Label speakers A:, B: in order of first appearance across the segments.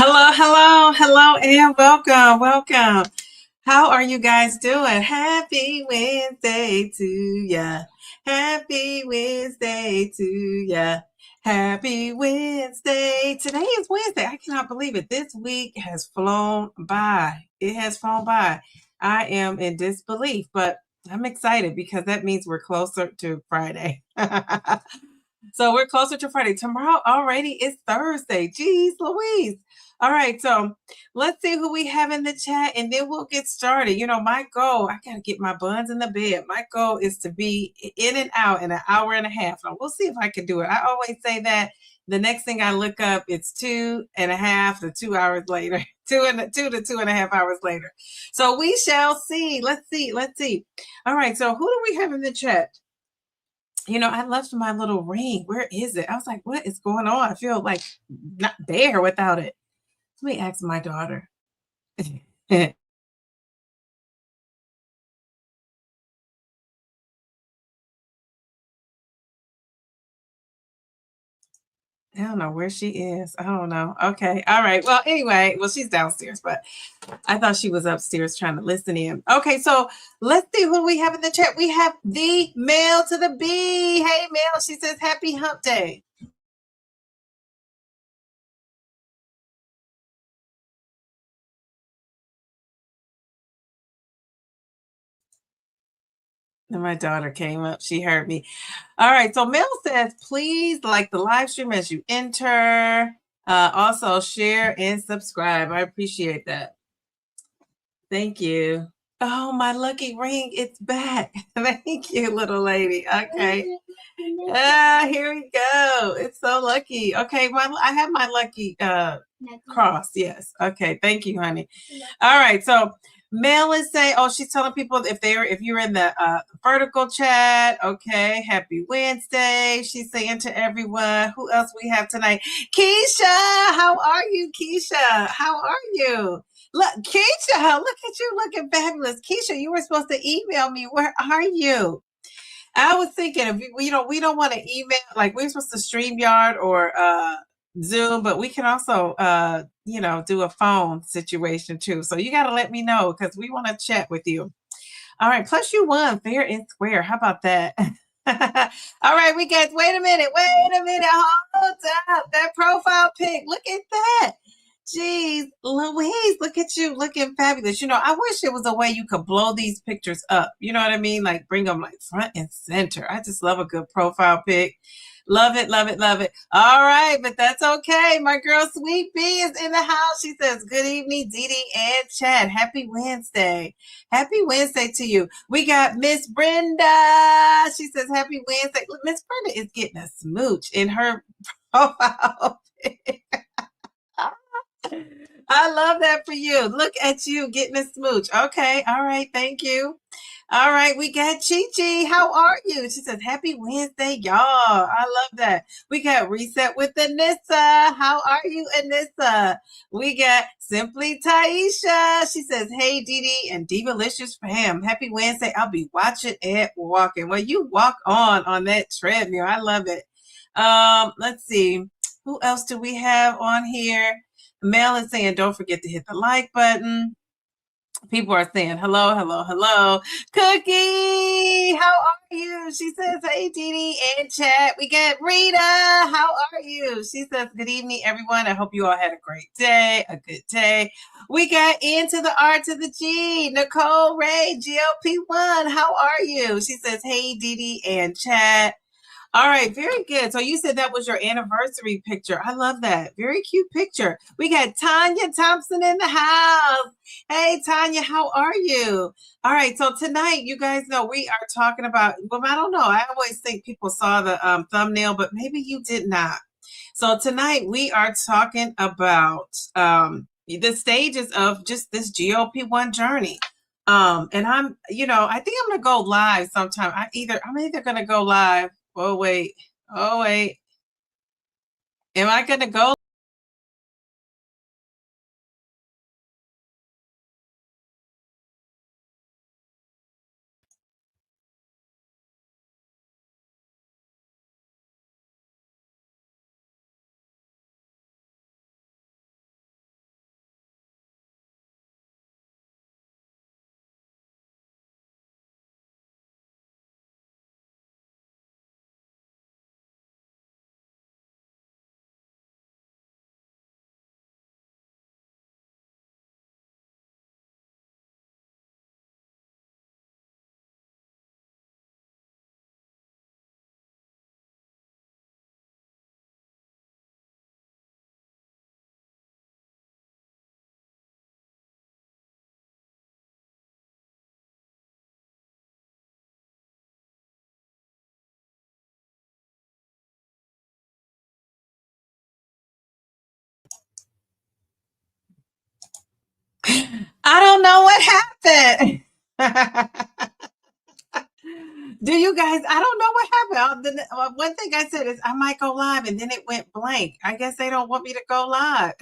A: Hello, hello, hello, and welcome. How are you guys doing? Happy Wednesday to ya. Happy Wednesday to ya. Happy Wednesday. Today is Wednesday. I cannot believe it. This week has flown by. It has flown by. I am in disbelief, but I'm excited because that means we're closer to Friday. So we're closer to Friday. Tomorrow already is Thursday. Jeez Louise. All right, so let's see who we have in the chat and then we'll get started. You know, my goal, I got to get my buns in the bed. My goal is to be in and out in an hour and a half. So we'll see if I can do it. I always say that the next thing I look up, it's 2.5 to 2 hours later, 2 to 2.5 hours later. So we shall see. Let's see. All right, so who do we have in the chat? You know, I left my little ring. Where is it? I was like, what is going on? I feel like not there without it. Let me ask my daughter. I don't know where she is. I don't know. Okay. All right. Well, anyway, she's downstairs, but I thought she was upstairs trying to listen in. Okay. So let's see who we have in the chat. We have the Mail to the B. Hey, Mail. She says, happy hump day. And my daughter came up. She heard me. All right. So Mel says, please like the live stream as you enter. Also share and subscribe. I appreciate that. Thank you. Oh, my lucky ring. It's back. Thank you, little lady. Okay. Here we go. It's so lucky. Okay. I have my lucky cross. Yes. Okay. Thank you, honey. All right. So Mel is saying, oh, she's telling people if you're in the vertical chat, okay, happy Wednesday. She's saying to everyone, who else we have tonight? Keisha, how are you, Keisha? How are you? Look, Keisha, look at you looking fabulous. Keisha, you were supposed to email me. Where are you? I was thinking if we don't want to email, like we're supposed to StreamYard or Zoom, but we can also do a phone situation too. So you got to let me know because we want to chat with you. All right, plus you won fair and square. How about that? All right, wait a minute, hold up. That profile pic, look at that. Jeez, Louise, look at you looking fabulous. You know, I wish there was a way you could blow these pictures up. You know what I mean? Like bring them like front and center. I just love a good profile pic. Love it, love it, love it. All right, but that's okay. My girl Sweet Bee is in the house. She says, good evening, Dee Dee and Chad. Happy Wednesday. Happy Wednesday to you. We got Miss Brenda. She says, happy Wednesday. Look, Miss Brenda is getting a smooch in her profile pic. I love that for you. Look at you getting a smooch. Okay. All right. Thank you. All right. We got Chi Chi. How are you? She says, happy Wednesday, y'all. I love that. We got Reset with Anissa. How are you, Anissa? We got Simply Taisha. She says, hey, Dee Dee and Divalicious fam. Happy Wednesday. I'll be watching and walking. Well, you walk on that treadmill. I love it. Let's see. Who else do we have on here? Mel is saying, don't forget to hit the like button. People are saying, hello, hello, hello. Cookie, how are you? She says, hey, Dee Dee and chat. We got Rita. How are you? She says, good evening, everyone. I hope you all had a great day, a good day. We got into the R to the G. Nicole Ray, GLP-1. How are you? She says, hey, Dee Dee and chat. All right, very good. So you said that was your anniversary picture. I love that. Very cute picture. We got Tanya Thompson in the house. Hey, Tanya, how are you? All right, so tonight, you guys know we are talking about, well, I don't know. I always think people saw the thumbnail, but maybe you did not. So tonight we are talking about the stages of just this GLP-1 journey. And I think I'm gonna go live sometime. I'm either gonna go live. Oh wait. Am I gonna go happened? Do you guys, I don't know what happened. One thing I said is I might go live and then it went blank. I guess they don't want me to go live.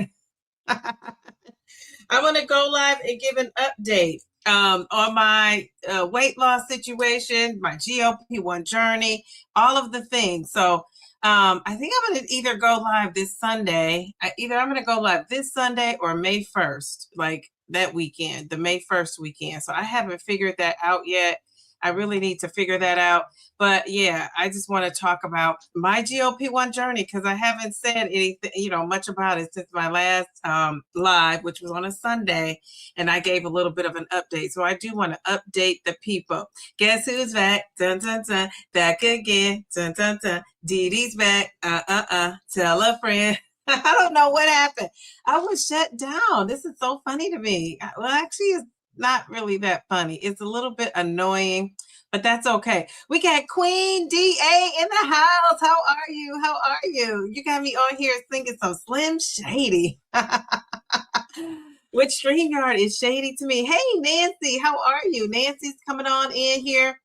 A: I want to go live and give an update on my weight loss situation, my GLP-1 journey, all of the things. So I think I'm going to either go live this Sunday. I'm going to go live this Sunday or May 1st, like that weekend, the May 1st weekend. So I haven't figured that out yet. I really need to figure that out. But yeah, I just want to talk about my GLP-1 journey because I haven't said anything, much about it since my last live, which was on a Sunday, and I gave a little bit of an update. So I do want to update the people. Guess who's back? Dun dun dun, back again. Dun dun dun. Dee Dee's back. Tell a friend. I don't know what happened. I was shut down. This is so funny to me. Well, actually, it's not really that funny. It's a little bit annoying, but that's okay. We got Queen DA in the house. How are you? How are you? You got me on here singing some Slim Shady. Which StreamYard is shady to me. Hey, Nancy, how are you? Nancy's coming on in here.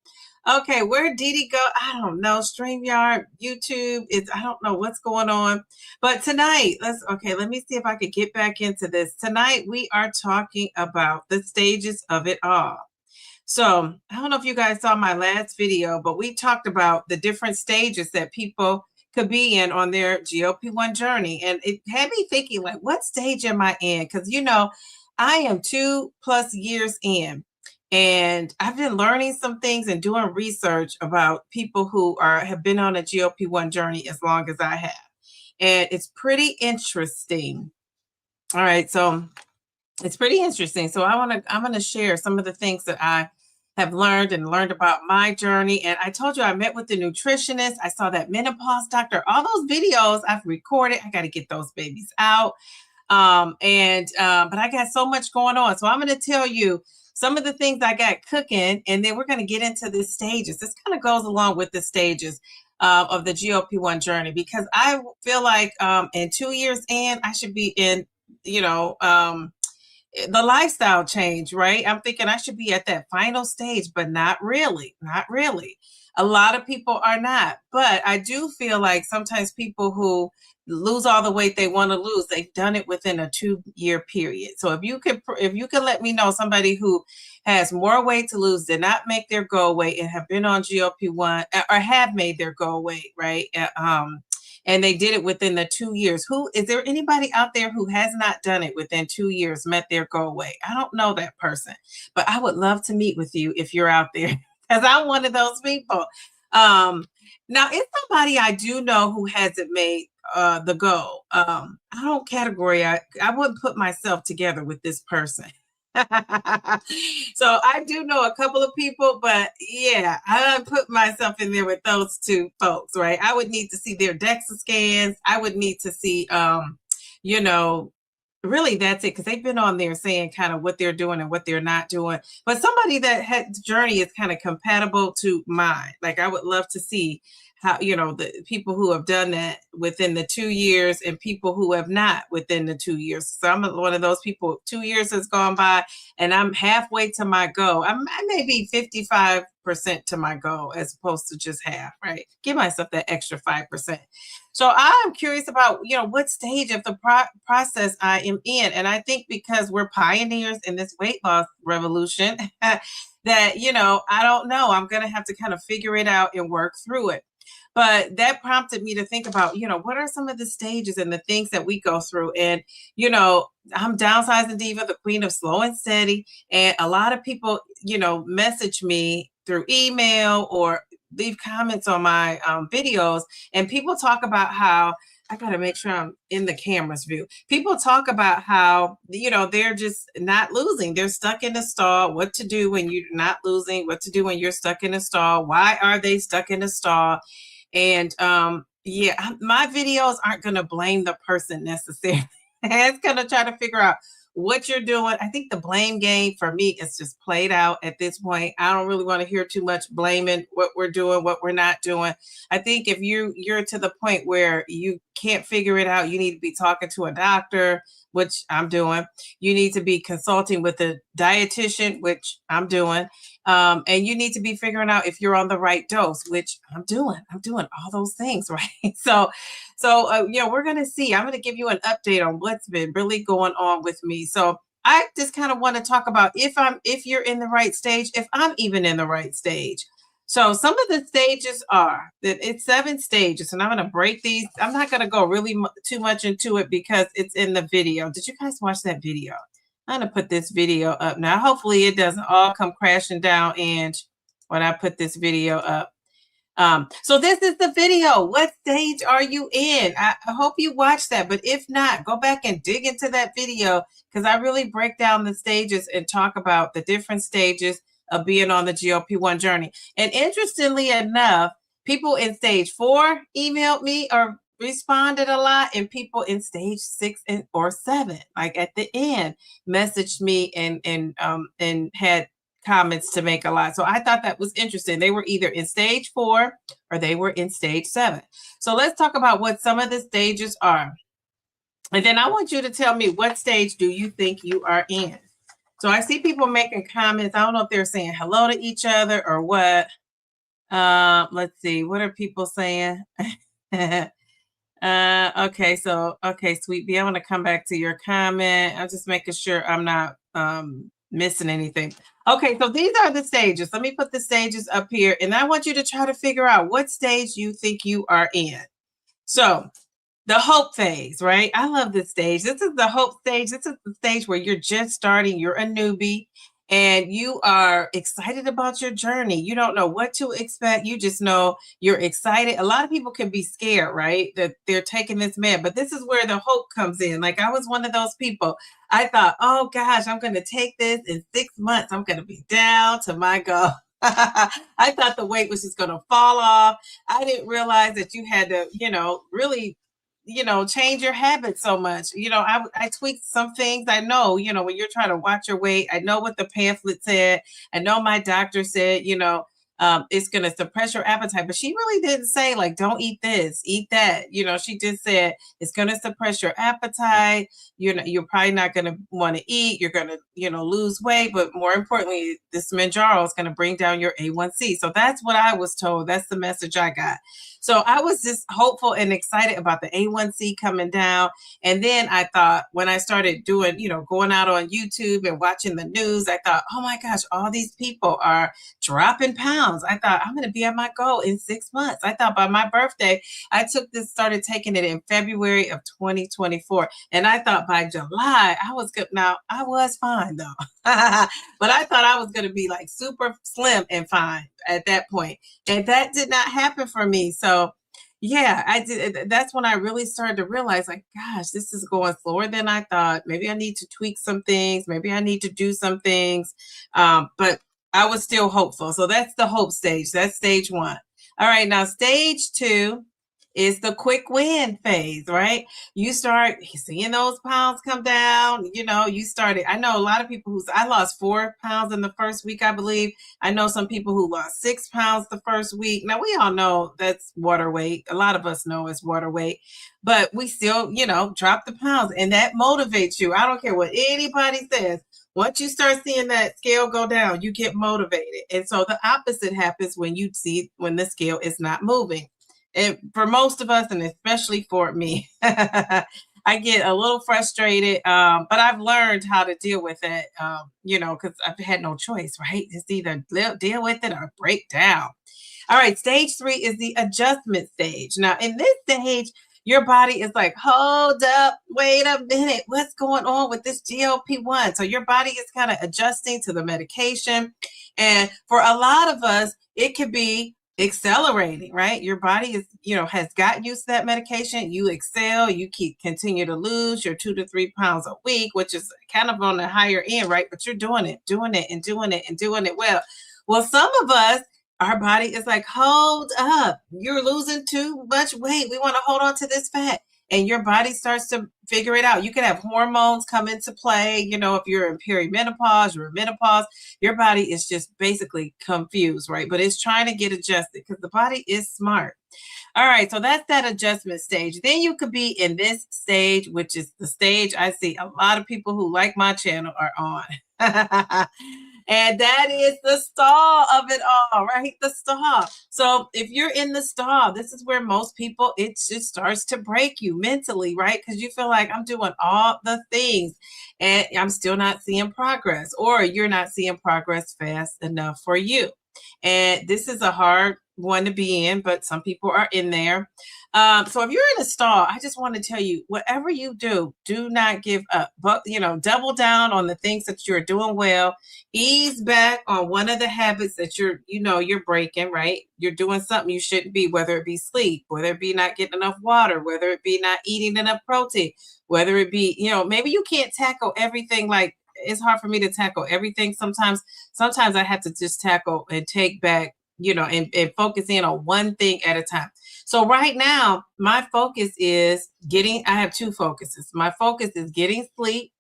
A: Okay, where'd Dee Dee go? I don't know. StreamYard, YouTube, I don't know what's going on. But tonight, let me see if I could get back into this. Tonight, we are talking about the stages of it all. So I don't know if you guys saw my last video, but we talked about the different stages that people could be in on their GLP-1 journey. And it had me thinking, like, what stage am I in? Because, I am 2+ years in. And I've been learning some things and doing research about people who have been on a GLP-1 journey as long as I have. And it's pretty interesting. All right, so it's pretty interesting. So I'm going to share some of the things that I have learned about my journey. And I told you I met with the nutritionist. I saw that menopause doctor. All those videos I've recorded. I got to get those babies out. But I got so much going on. So I'm going to tell you some of the things I got cooking, and then we're going to get into the stages. This kind of goes along with the stages of the GLP-1 journey, because I feel like in 2 years in, I should be in, the lifestyle change, right? I'm thinking I should be at that final stage, but not really. A lot of people are not, but I do feel like sometimes people who lose all the weight they want to lose, they've done it within a 2-year period. So if you could let me know somebody who has more weight to lose, did not make their goal weight, and have been on GLP-1 or have made their goal weight, right? And they did it within the 2 years. Is there anybody out there who has not done it within 2 years, met their goal weight? I don't know that person, but I would love to meet with you if you're out there, because I'm one of those people. Now, it's somebody I do know who hasn't made the goal. I don't category. I wouldn't put myself together with this person. So I do know a couple of people, but yeah, I don't put myself in there with those two folks, right? I would need to see their DEXA scans. I would need to see, really that's it, because they've been on there saying kind of what they're doing and what they're not doing. But somebody that had journey is kind of compatible to mine. Like, I would love to see how, the people who have done that within the 2 years and people who have not within the 2 years. So I'm one of those people, 2 years has gone by and I'm halfway to my goal. I may be 55% to my goal as opposed to just half, right? Give myself that extra 5%. So I'm curious about, what stage of the process I am in. And I think because we're pioneers in this weight loss revolution, that, I don't know, I'm going to have to kind of figure it out and work through it. But that prompted me to think about, what are some of the stages and the things that we go through? And, I'm Downsizing Diva, the queen of slow and steady. And a lot of people, message me through email or leave comments on my videos. And people talk about how, I got to make sure I'm in the camera's view. People talk about how, they're just not losing. They're stuck in a stall. What to do when you're not losing, what to do when you're stuck in a stall. Why are they stuck in a stall? And my videos aren't going to blame the person necessarily. It's going to try to figure out what you're doing. I think the blame game for me is just played out at this point. I don't really want to hear too much blaming what we're doing, what we're not doing. I think if you're to the point where you can't figure it out, you need to be talking to a doctor, which I'm doing. You need to be consulting with a dietitian, which I'm doing. And you need to be figuring out if you're on the right dose, which I'm doing. I'm doing all those things, right? So we're going to see. I'm going to give you an update on what's been really going on with me. So I just kind of want to talk about if you're in the right stage, if I'm even in the right stage. So some of the stages are that it's 7 stages, and I'm going to break these. I'm not going to go really too much into it because it's in the video. Did you guys watch that video? I'm going to put this video up now. Hopefully it doesn't all come crashing down and when I put this video up. So this is the video. What stage are you in? I hope you watched that, but if not, go back and dig into that video because I really break down the stages and talk about the different stages of being on the GLP-1 journey. And interestingly enough, people in stage 4 emailed me or responded a lot, and people in stage 6 or 7, like at the end, messaged me and had comments to make a lot. So I thought that was interesting. They were either in stage 4 or they were in stage 7. So let's talk about what some of the stages are. And then I want you to tell me what stage do you think you are in. So I see people making comments. I don't know if they're saying hello to each other or what. Let's see. What are people saying? Okay, Sweet Bee, I want to come back to your comment. I'm just making sure I'm not missing anything. Okay, so these are the stages. Let me put the stages up here, and I want you to try to figure out what stage you think you are in. So the hope phase, right? I love this stage. This is the hope stage. This is the stage where you're just starting. You're a newbie and you are excited about your journey. You don't know what to expect. You just know you're excited. A lot of people can be scared, right? That they're taking this med, but this is where the hope comes in. Like I was one of those people. I thought, oh gosh, I'm going to take this in 6 months. I'm going to be down to my goal. I thought the weight was just going to fall off. I didn't realize that you had to, really change your habits so much. I tweaked some things. I know, when you're trying to watch your weight, I know what the pamphlet said. I know my doctor said, it's going to suppress your appetite, but she really didn't say like, don't eat this, eat that. She just said it's going to suppress your appetite. You're probably not going to want to eat. You're going to, lose weight, but more importantly, this Mounjaro is going to bring down your A1C. So that's what I was told. That's the message I got. So I was just hopeful and excited about the A1C coming down. And then I thought when I started doing, going out on YouTube and watching the news, I thought, oh my gosh, all these people are dropping pounds. I thought I'm going to be at my goal in 6 months. I thought by my birthday, I started taking it in February of 2024. And I thought by July, I was good. Now I was fine though, but I thought I was going to be like super slim and fine at that point. And that did not happen for me. So yeah, I did. That's when I really started to realize like, gosh, this is going slower than I thought. Maybe I need to tweak some things. Maybe I need to do some things. But I was still hopeful. So that's the hope stage. That's stage 1. All right. Now stage 2 is the quick win phase, right? You start seeing those pounds come down. I know a lot of people I lost 4 pounds in the first week, I believe. I know some people who lost 6 pounds the first week. Now we all know that's water weight. A lot of us know it's water weight, but we still, drop the pounds and that motivates you. I don't care what anybody says. Once you start seeing that scale go down, you get motivated. And so the opposite happens when the scale is not moving. And for most of us, and especially for me, I get a little frustrated, but I've learned how to deal with it, because I've had no choice, right? It's either deal with it or break down. All right, stage 3 is the adjustment stage. Now, in this stage, your body is like, hold up, wait a minute, what's going on with this GLP-1? So your body is kind of adjusting to the medication. And for a lot of us, it could be accelerating, right? Your body is, has gotten used to that medication. You excel, you continue to lose your 2 to 3 pounds a week, which is kind of on the higher end, right? But you're doing it well. Well, some of us, our body is like, hold up, you're losing too much weight. We want to hold on to this fat. and your body starts to figure it out. You can have hormones come into play. You know, if you're in perimenopause, you're in menopause, your body is just basically confused, right? But it's trying to get adjusted because the body is smart. All right, so that's that adjustment stage. Then you could be in this stage, which is the stage I see a lot of people who like my channel are on. And that is the stall of it all, right? The stall. So if you're in the stall, this is where most people, it just starts to break you mentally, right? Because you feel like I'm doing all the things and I'm still not seeing progress, or you're not seeing progress fast enough for you. And this is a hard one to be in, but some people are in there. So if you're in a stall, I just want to tell you, whatever you do, do not give up. But, you know, double down on the things that you're doing well. Ease back on one of the habits that you're breaking, right? You're doing something you shouldn't be, whether it be sleep, whether it be not getting enough water, whether it be not eating enough protein, whether it be, maybe you can't tackle everything. Like, it's hard for me to tackle everything. Sometimes I have to just tackle and take back, and focus in on one thing at a time. So right now, my focus is I have two focuses. My focus is getting sleep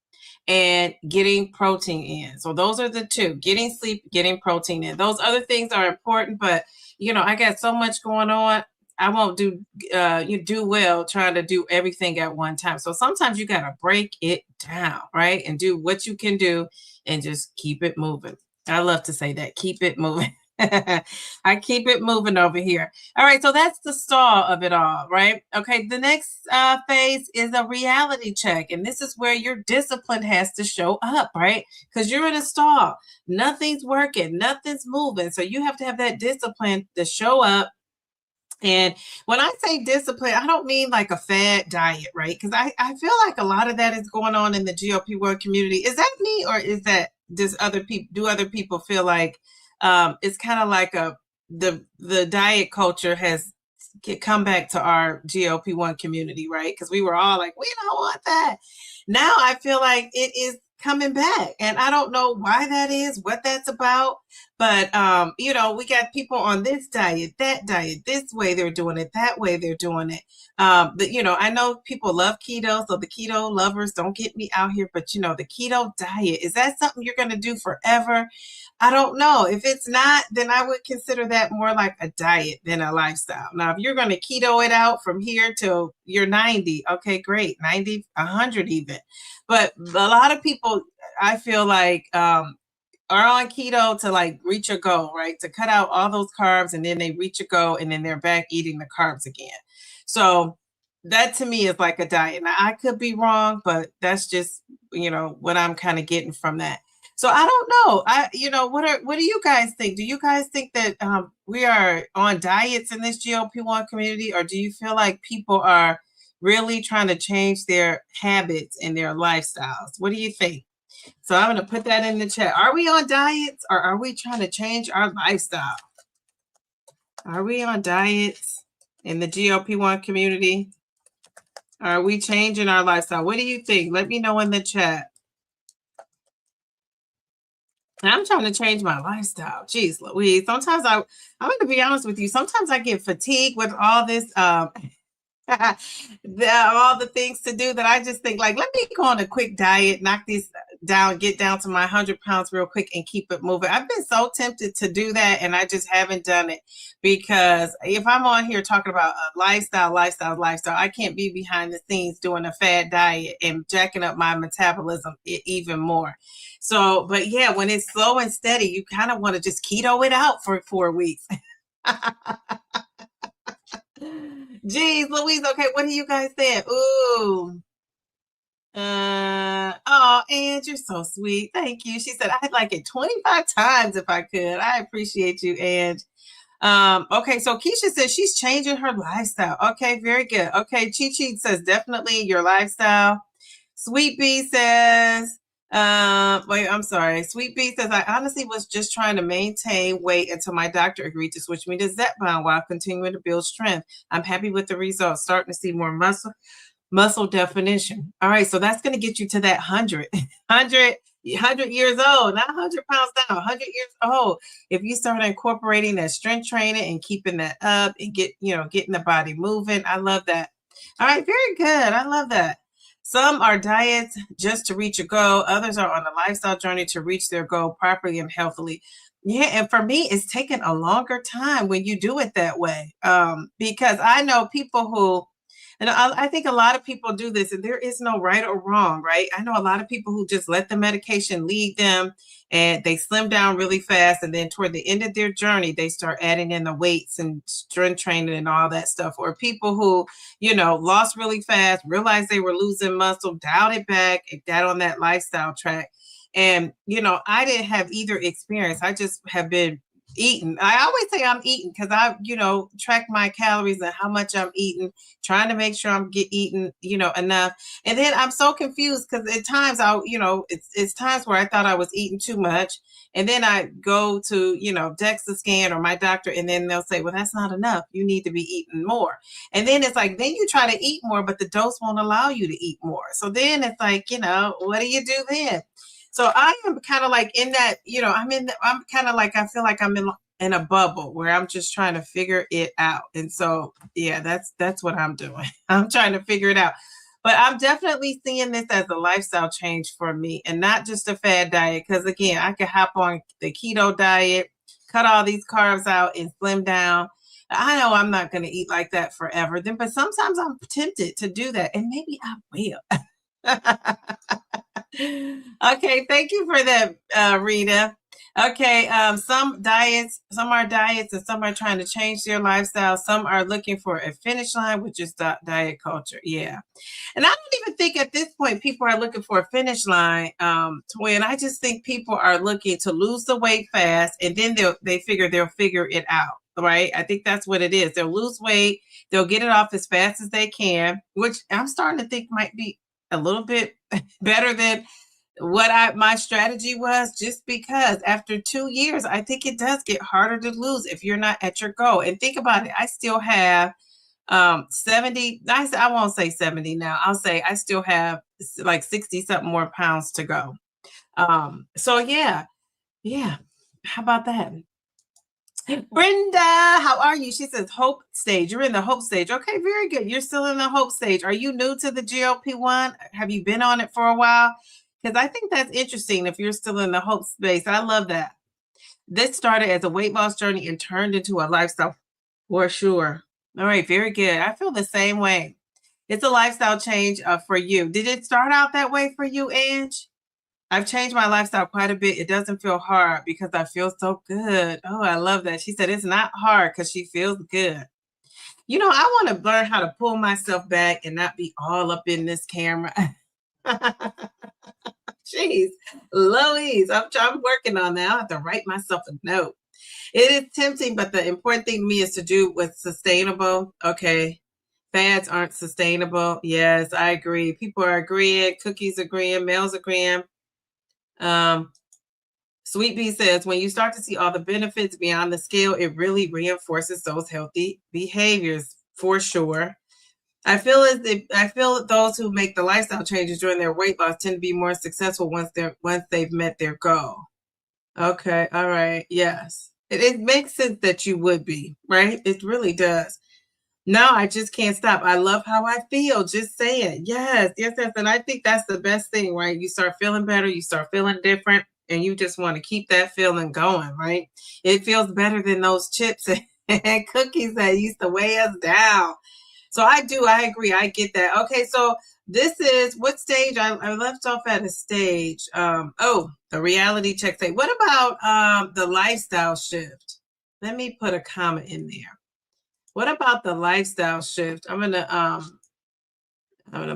A: and getting protein in. So those are the two: getting sleep, getting protein in. Those other things are important, but I got so much going on. I won't do well trying to do everything at one time. So sometimes you got to break it down, right? And do what you can do and just keep it moving. I love to say that, keep it moving. I keep it moving over here. All right, so that's the stall of it all, right? Okay, the next phase is a reality check. And this is where your discipline has to show up, right? Because you're in a stall. Nothing's working, nothing's moving. So you have to have that discipline to show up. And when I say discipline, I don't mean like a fad diet, right? Because I feel like a lot of that is going on in the GLP-1 community. Is that me, or is that just other people? Do other people feel like it's kind of like the diet culture has come back to our GLP-1 community, right? Because we were all like, we don't want that. Now I feel like it is coming back, and I don't know why that is, what that's about. But we got people on this diet, that diet, this way they're doing it, that way they're doing it. I know people love keto, so the keto lovers, don't get me out here, but the keto diet, is that something you're going to do forever? I don't know. If it's not, then I would consider that more like a diet than a lifestyle. Now, if you're going to keto it out from here till you're 90, okay, great, 90, 100 even. But a lot of people, I feel like, are on keto to like reach a goal, right? To cut out all those carbs, and then they reach a goal, and then they're back eating the carbs again. So that to me is like a diet. Now I could be wrong, but that's just, what I'm kind of getting from that. So I don't know. What do you guys think? Do you guys think that we are on diets in this GLP-1 community, or do you feel like people are really trying to change their habits and their lifestyles? What do you think? So I'm going to put that in the chat. Are we on diets, or are we trying to change our lifestyle? Are we on diets in the GLP-1 community? Are we changing our lifestyle? What do you think? Let me know in the chat. I'm trying to change my lifestyle. Jeez Louise. Sometimes I'm going to be honest with you. Sometimes I get fatigued with all this, all the things to do, that I just think like, let me go on a quick diet, knock these down, get down to my 100 pounds real quick and keep it moving. I've been so tempted to do that, and I just haven't done it, because if I'm on here talking about a lifestyle, I can't be behind the scenes doing a fad diet and jacking up my metabolism even more. So, but yeah, when it's slow and steady, you kind of want to just keto it out for 4 weeks. Jeez Louise. Okay, what are you guys saying? Ooh. Oh, and you're so sweet. Thank you. She said, I'd like it 25 times if I could. I appreciate you, Ange. Okay, so Keisha says she's changing her lifestyle. Okay, very good. Okay, Chi Chi says definitely your lifestyle. Sweet Bee says, wait, I'm sorry. Sweet Bee says, I honestly was just trying to maintain weight until my doctor agreed to switch me to Zepbound while continuing to build strength. I'm happy with the results, starting to see more muscle definition. All right, so that's going to get you to that 100 years old, not 100 pounds down, 100 years old. If you start incorporating that strength training and keeping that up and getting the body moving, I love that. All right, very good. I love that. Some are diets just to reach a goal. Others are on a lifestyle journey to reach their goal properly and healthily. Yeah, and for me, it's taken a longer time when you do it that way. Because I know people who, and I think a lot of people do this, and there is no right or wrong, right? I know a lot of people who just let the medication lead them and they slim down really fast. And then toward the end of their journey, they start adding in the weights and strength training and all that stuff. Or people who, lost really fast, realized they were losing muscle, dialed it back, and got on that lifestyle track. And, I didn't have either experience. I just have been eating. I always say I'm eating because I, track my calories and how much I'm eating, trying to make sure I'm eating, enough. And then I'm so confused because at times it's times where I thought I was eating too much. And then I go to, DEXA scan or my doctor, and then they'll say, well, that's not enough. You need to be eating more. And then it's like, then you try to eat more, but the dose won't allow you to eat more. So then it's like, what do you do then? So I am kind of like in that, I'm kind of like, I feel like I'm in a bubble where I'm just trying to figure it out. And so, yeah, that's what I'm doing. I'm trying to figure it out. But I'm definitely seeing this as a lifestyle change for me and not just a fad diet. Because again, I could hop on the keto diet, cut all these carbs out and slim down. I know I'm not going to eat like that forever. But sometimes I'm tempted to do that. And maybe I will. Okay, thank you for that, Rita. Okay, some are diets, and some are trying to change their lifestyle. Some are looking for a finish line, which is diet culture. Yeah, and I don't even think at this point people are looking for a finish line. Twin, I just think people are looking to lose the weight fast, and then they'll figure it out. Right? I think that's what it is. They'll lose weight, they'll get it off as fast as they can, which I'm starting to think might be a little bit better than what my strategy was, just because after 2 years, I think it does get harder to lose if you're not at your goal. And think about it. I still have 70, I won't say 70 now. I'll say I still have like 60 something more pounds to go. So yeah. How about that? Brenda, how are you? She says hope stage. You're in the hope stage. Okay, very good. You're still in the hope stage. Are you new to the GLP-1? Have you been on it for a while? Because I think that's interesting if you're still in the hope space. I love that. This started as a weight loss journey and turned into a lifestyle for sure. All right, very good. I feel the same way. It's a lifestyle change for you. Did it start out that way for you, Ange? I've changed my lifestyle quite a bit. It doesn't feel hard because I feel so good. Oh, I love that. She said it's not hard because she feels good. I want to learn how to pull myself back and not be all up in this camera. Jeez, Louise, I'm working on that. I'll have to write myself a note. It is tempting, but the important thing to me is to do what's sustainable. Okay. Fads aren't sustainable. Yes, I agree. People are agreeing. Cookies agreeing. Males agreeing. Sweet Bee says, when you start to see all the benefits beyond the scale, it really reinforces those healthy behaviors for sure. I feel those who make the lifestyle changes during their weight loss tend to be more successful once they've met their goal. Okay, all right, yes. It makes sense that you would be, right? It really does. No, I just can't stop. I love how I feel. Just say it. Yes. And I think that's the best thing, right? You start feeling better, you start feeling different, and you just want to keep that feeling going, right? It feels better than those chips and cookies that used to weigh us down. So I agree. I get that. Okay, so this is what stage? I left off at a stage. The reality check stage. What about the lifestyle shift? Let me put a comment in there. What about the lifestyle shift? I'm gonna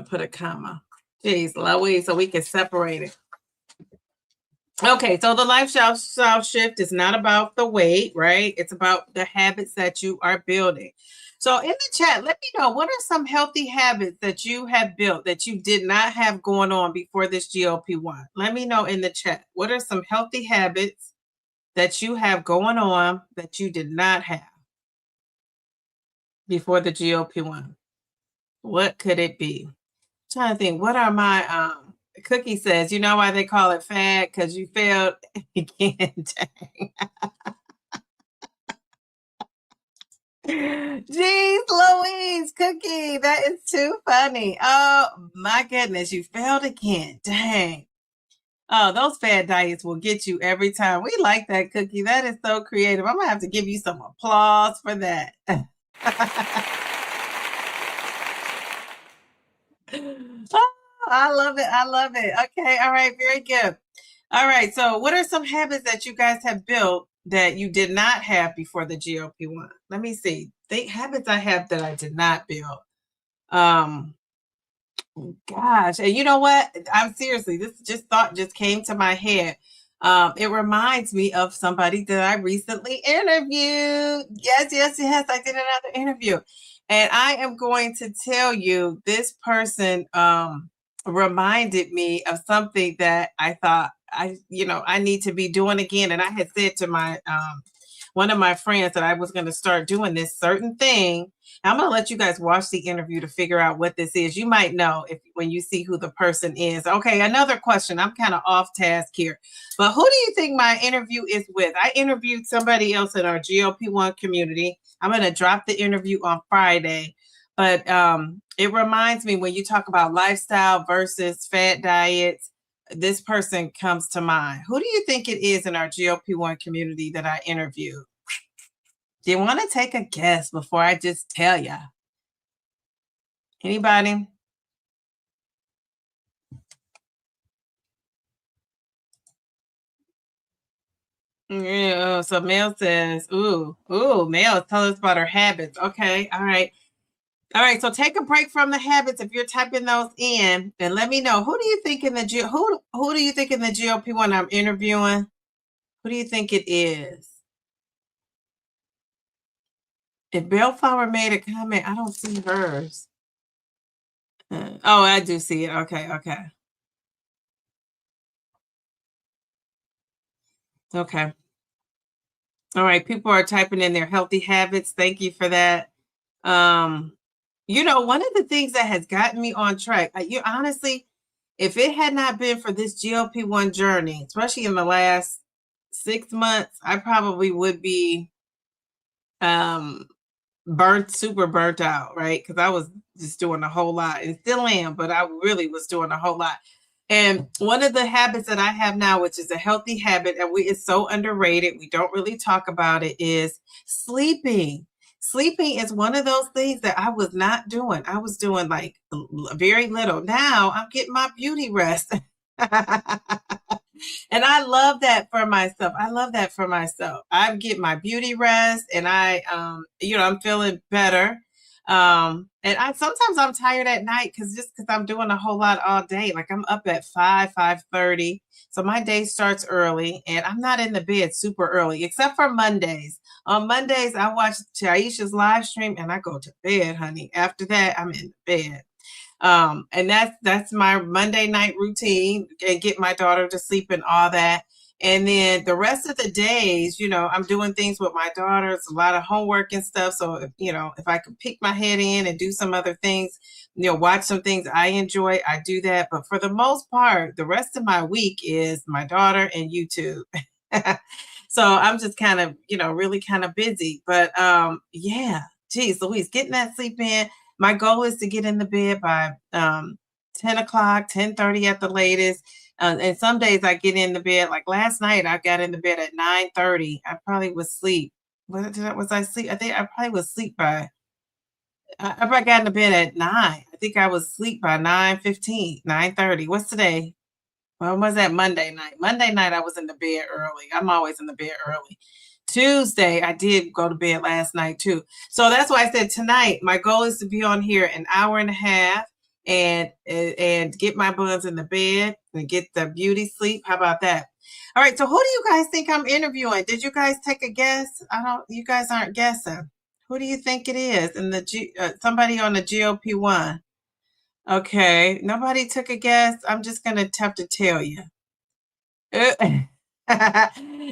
A: put a comma. Jeez, Louise, so we can separate it. Okay, so the lifestyle shift is not about the weight, right? It's about the habits that you are building. So in the chat, let me know, what are some healthy habits that you have built that you did not have going on before this GLP-1? Let me know in the chat. What are some healthy habits that you have going on that you did not have before the GLP-1? What could it be? I'm trying to think, what are my Cookie says, you know why they call it fad? Because you failed again. Jeez Louise, Cookie, that is too funny. Oh my goodness, you failed again. Dang. Oh, those fad diets will get you every time. We like that, Cookie. That is so creative. I'm gonna have to give you some applause for that. Oh, I love it. I love it. Okay. All right. Very good. All right. So, what are some habits that you guys have built that you did not have before the GLP-1? Let me see. Think habits I have that I did not build. Um, Gosh, and you know what? I'm seriously, this just thought just came to my head. It reminds me of somebody that I recently interviewed. Yes, yes, yes. I did another interview. And I am going to tell you, this person reminded me of something that I thought I need to be doing again. And I had said to my one of my friends that I was going to start doing this certain thing. I'm going to let you guys watch the interview to figure out what this is. You might know if when you see who the person is. Okay, another question. I'm kind of off task here, but who do you think my interview is with? I interviewed somebody else in our GLP-1 community. I'm going to drop the interview on Friday, but it reminds me when you talk about lifestyle versus fat diets, this person comes to mind. Who do you think it is in our GLP-1 community that I interviewed? Do you want to take a guess before I just tell you? Anybody? Yeah, so Mel says, Mel, tell us about her habits. Okay, all right. All right, so take a break from the habits if you're typing those in, and let me know who do you think in the who do you think in the GLP-1 I'm interviewing? Who do you think it is? If Bellflower made a comment, I don't see hers. Oh, I do see it. Okay, okay, okay. All right, people are typing in their healthy habits. Thank you for that. Um, one of the things that has gotten me on track, you honestly, if it had not been for this GLP-1 journey, especially in the last 6 months, I probably would be um super burnt out, right? Because I was just doing a whole lot and still am, but I really was doing a whole lot. And one of the habits that I have now, which is a healthy habit, and it's so underrated, we don't really talk about it, is sleeping. Sleeping is one of those things that I was not doing. I was doing like very little. Now I'm getting my beauty rest. And I love that for myself. I love that for myself. I get my beauty rest and I'm feeling better. And sometimes I'm tired at night because I'm doing a whole lot all day. Like I'm up at 5:30. So my day starts early and I'm not in the bed super early, except for Mondays. On Mondays, I watch Taisha's live stream and I go to bed, honey. After that, I'm in bed. And that's my Monday night routine, and get my daughter to sleep and all that. And then the rest of the days, I'm doing things with my daughter. It's a lot of homework and stuff. So if I could pick my head in and do some other things, watch some things I enjoy, I do that. But for the most part, the rest of my week is my daughter and YouTube. So I'm just kind of, really kind of busy. But yeah, geez, Louise, getting that sleep in. My goal is to get in the bed by 10 o'clock, 10:30 at the latest. And some days I get in the bed, like last night, I got in the bed at 9:30. I probably was asleep. Was I asleep? I think I probably was asleep I probably got in the bed at 9. I think I was asleep by 9:15, 9:30. What's today? When was that? Monday night? Monday night, I was in the bed early. I'm always in the bed early. Tuesday, I did go to bed last night too. So that's why I said tonight, my goal is to be on here an hour and a half and get my buns in the bed and get the beauty sleep. How about that? All right. So who do you guys think I'm interviewing? Did you guys take a guess? You guys aren't guessing. Who do you think it is? And somebody on the GLP-1. Okay. Nobody took a guess. I'm just going to have to tell you.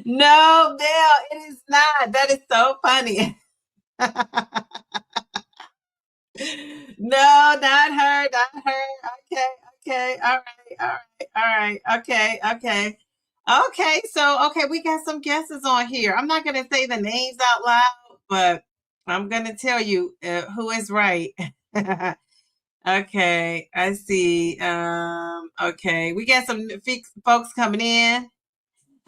A: No, Bill, it is not. That is so funny. No, not her, not her. Okay, okay, all right, all right, all right. Okay, okay. Okay, so we got some guesses on here. I'm not gonna say the names out loud, but I'm going to tell you who is right. Okay, I see. Okay, we got some folks coming in.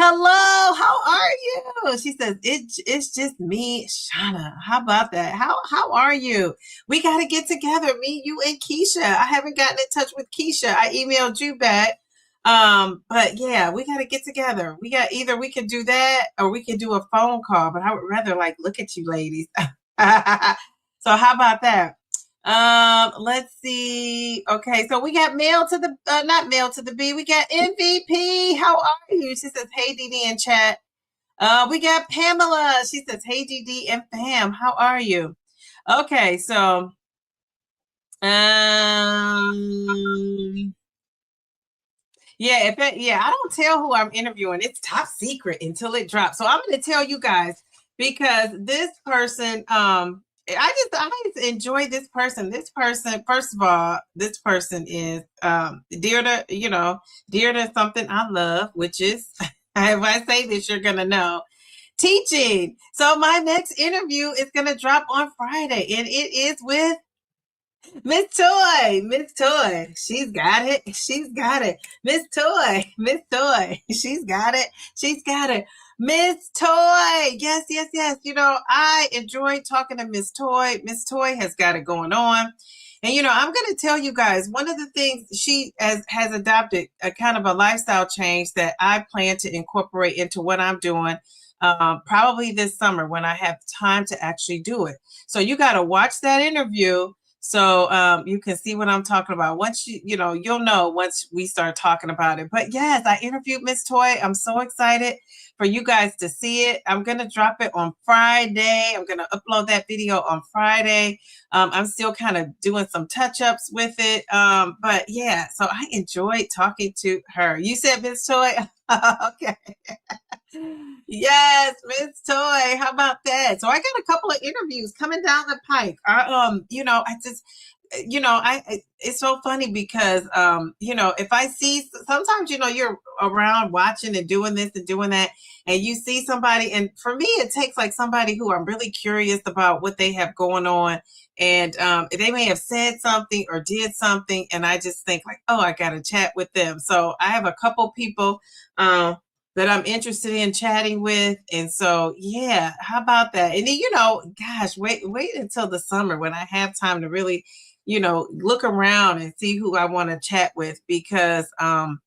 A: Hello, how are you? She says it's just me, Shauna. How about that? How are you? We got to get together, me, you, and Keisha. I haven't gotten in touch with Keisha. I emailed you back. But yeah, we got to get together. We got either we can do that or we can do a phone call. But I would rather like look at you, ladies. So how about that? Let's see. Okay, so we got mail to the not mail to the B. We got MVP. How are you? She says, "Hey, DD in chat." We got Pamela. She says, "Hey, DD and Pam. How are you?" Okay, so yeah, I don't tell who I'm interviewing. It's top secret until it drops. So I'm going to tell you guys because this person, I just enjoy this person. This person, first of all, this person is dear to something I love, which is if I say this, you're gonna know. Teaching. So my next interview is gonna drop on Friday, and it is with Miss Toy, Miss Toy, she's got it. She's got it. Miss Toy, Miss Toy, she's got it. She's got it. Miss Toy, yes, yes, yes. You know, I enjoy talking to Miss Toy. Miss Toy has got it going on. And, you know, I'm going to tell you guys, one of the things she has adopted a kind of a lifestyle change that I plan to incorporate into what I'm doing probably this summer when I have time to actually do it. So you got to watch that interview. So you can see what I'm talking about. Once you'll know once we start talking about it. But yes, I interviewed Miss Toy. I'm so excited for you guys to see it. I'm going to drop it on Friday. I'm going to upload that video on Friday. I'm still kind of doing some touch-ups with it. But yeah, so I enjoyed talking to her. You said Miss Toy? Okay. Yes, Miss Toy. How about that? So I got a couple of interviews coming down the pike. I just, it's so funny because, if I see sometimes, you're around watching and doing this and doing that, and you see somebody, and for me, it takes like somebody who I'm really curious about what they have going on. And they may have said something or did something, and I just think like, oh, I got to chat with them. So I have a couple people that I'm interested in chatting with. And so, yeah, how about that? And then, gosh, wait until the summer when I have time to really, look around and see who I want to chat with because, I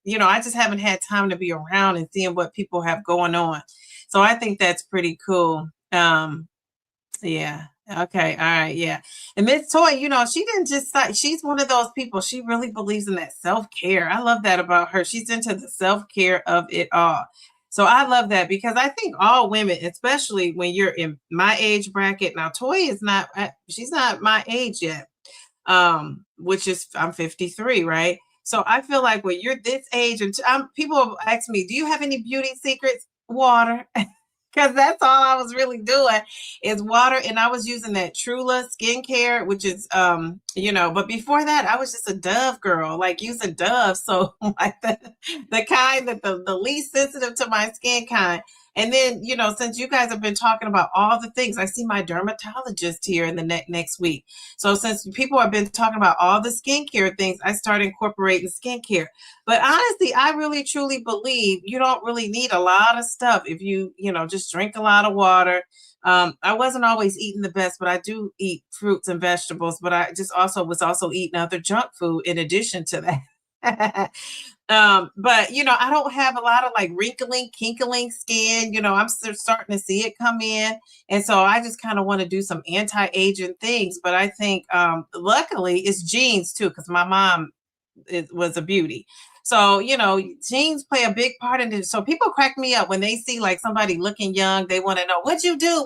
A: just haven't had time to be around and seeing what people have going on. So I think that's pretty cool. Yeah. Okay. All right. Yeah. And Miss Toy, she didn't just she's one of those people. She really believes in that self-care. I love that about her. She's into the self-care of it all. So I love that because I think all women, especially when you're in my age bracket. Now, Toy is not, she's not my age yet. Which is I'm 53, right? So I feel like when you're this age and people ask me, do you have any beauty secrets? Water. Because that's all I was really doing is water. And I was using that Trula skincare, which is, but before that, I was just a Dove girl, like using Dove. So like the kind that the least sensitive to my skin kind. And then, since you guys have been talking about all the things, I see my dermatologist here in the next week. So since people have been talking about all the skincare things, I started incorporating skincare. But honestly, I really truly believe you don't really need a lot of stuff if you, just drink a lot of water. I wasn't always eating the best, but I do eat fruits and vegetables. But I just was also eating other junk food in addition to that. But I don't have a lot of like wrinkling, kinkling skin. I'm starting to see it come in. And so I just kind of want to do some anti-aging things. But I think luckily it's genes too, because my mom was a beauty. So, genes play a big part in it. So people crack me up when they see like somebody looking young. They want to know what you do.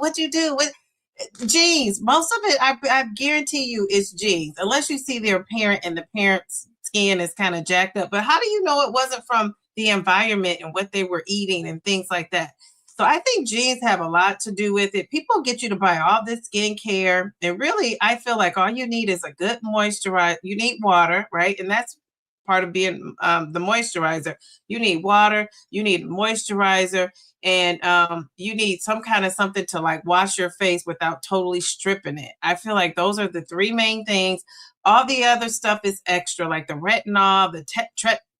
A: Genes. Most of it, I guarantee you, is genes, unless you see their parent and the parent's skin is kind of jacked up. But how do you know it wasn't from the environment and what they were eating and things like that? So I think genes have a lot to do with it. People get you to buy all this skincare. And really, I feel like all you need is a good moisturizer. You need water, right? And that's part of being the moisturizer. You need water, you need moisturizer, and you need some kind of something to like wash your face without totally stripping it. I feel like those are the three main things. All the other stuff is extra, like the retinol, the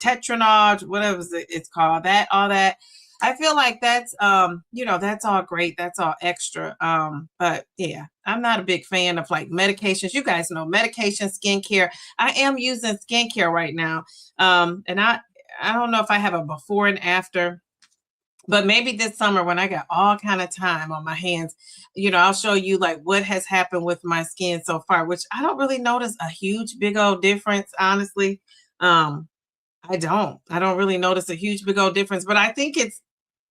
A: tetranol, whatever it's called, that, all that. I feel like that's that's all great. That's all extra. But yeah, I'm not a big fan of like medications. You guys know medication, skincare. I am using skincare right now. And I don't know if I have a before and after, but maybe this summer when I got all kind of time on my hands, I'll show you like what has happened with my skin so far, which I don't really notice a huge big old difference, honestly. I don't really notice a huge big old difference, but I think it's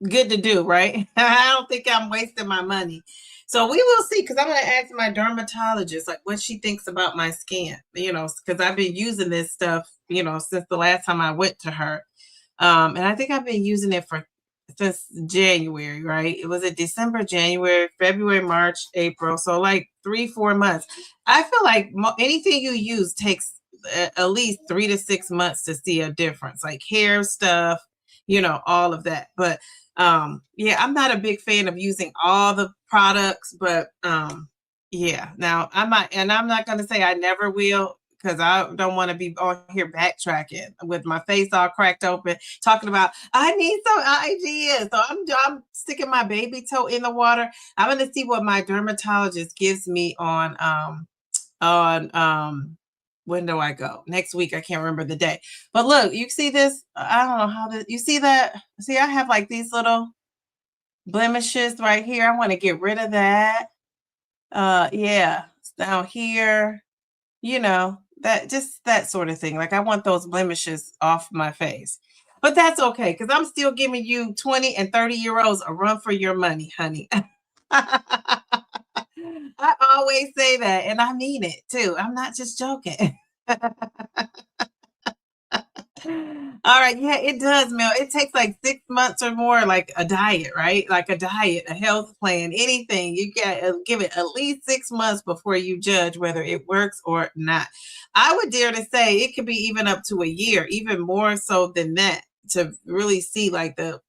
A: good to do, right? I don't think I'm wasting my money. So we will see, because I'm going to ask my dermatologist like what she thinks about my skin, because I've been using this stuff, since the last time I went to her. And I think I've been using it since January, right? It was in December, January, February, March, April. So like 3-4 months. I feel like anything you use takes at least 3 to 6 months to see a difference, like hair stuff, all of that. But yeah, I'm not a big fan of using all the products, but yeah, now I'm not going to say I never will, because I don't want to be on here backtracking with my face all cracked open, talking about I need some ideas. So I'm sticking my baby toe in the water. I'm going to see what my dermatologist gives me on when do I go? Next week. I can't remember the day. But look, you see this? I don't know how you see that? See, I have like these little blemishes right here. I want to get rid of that. Yeah, it's down here, that sort of thing. Like I want those blemishes off my face. But that's okay, because I'm still giving you 20 and 30-year-olds a run for your money, honey. I always say that, and I mean it too. I'm not just joking. All right, yeah, it does, Mel. It takes like 6 months or more, like a diet, right? Like a diet, a health plan, anything. You got to give it at least 6 months before you judge whether it works or not. I would dare to say it could be even up to a year, even more so than that, to really see like a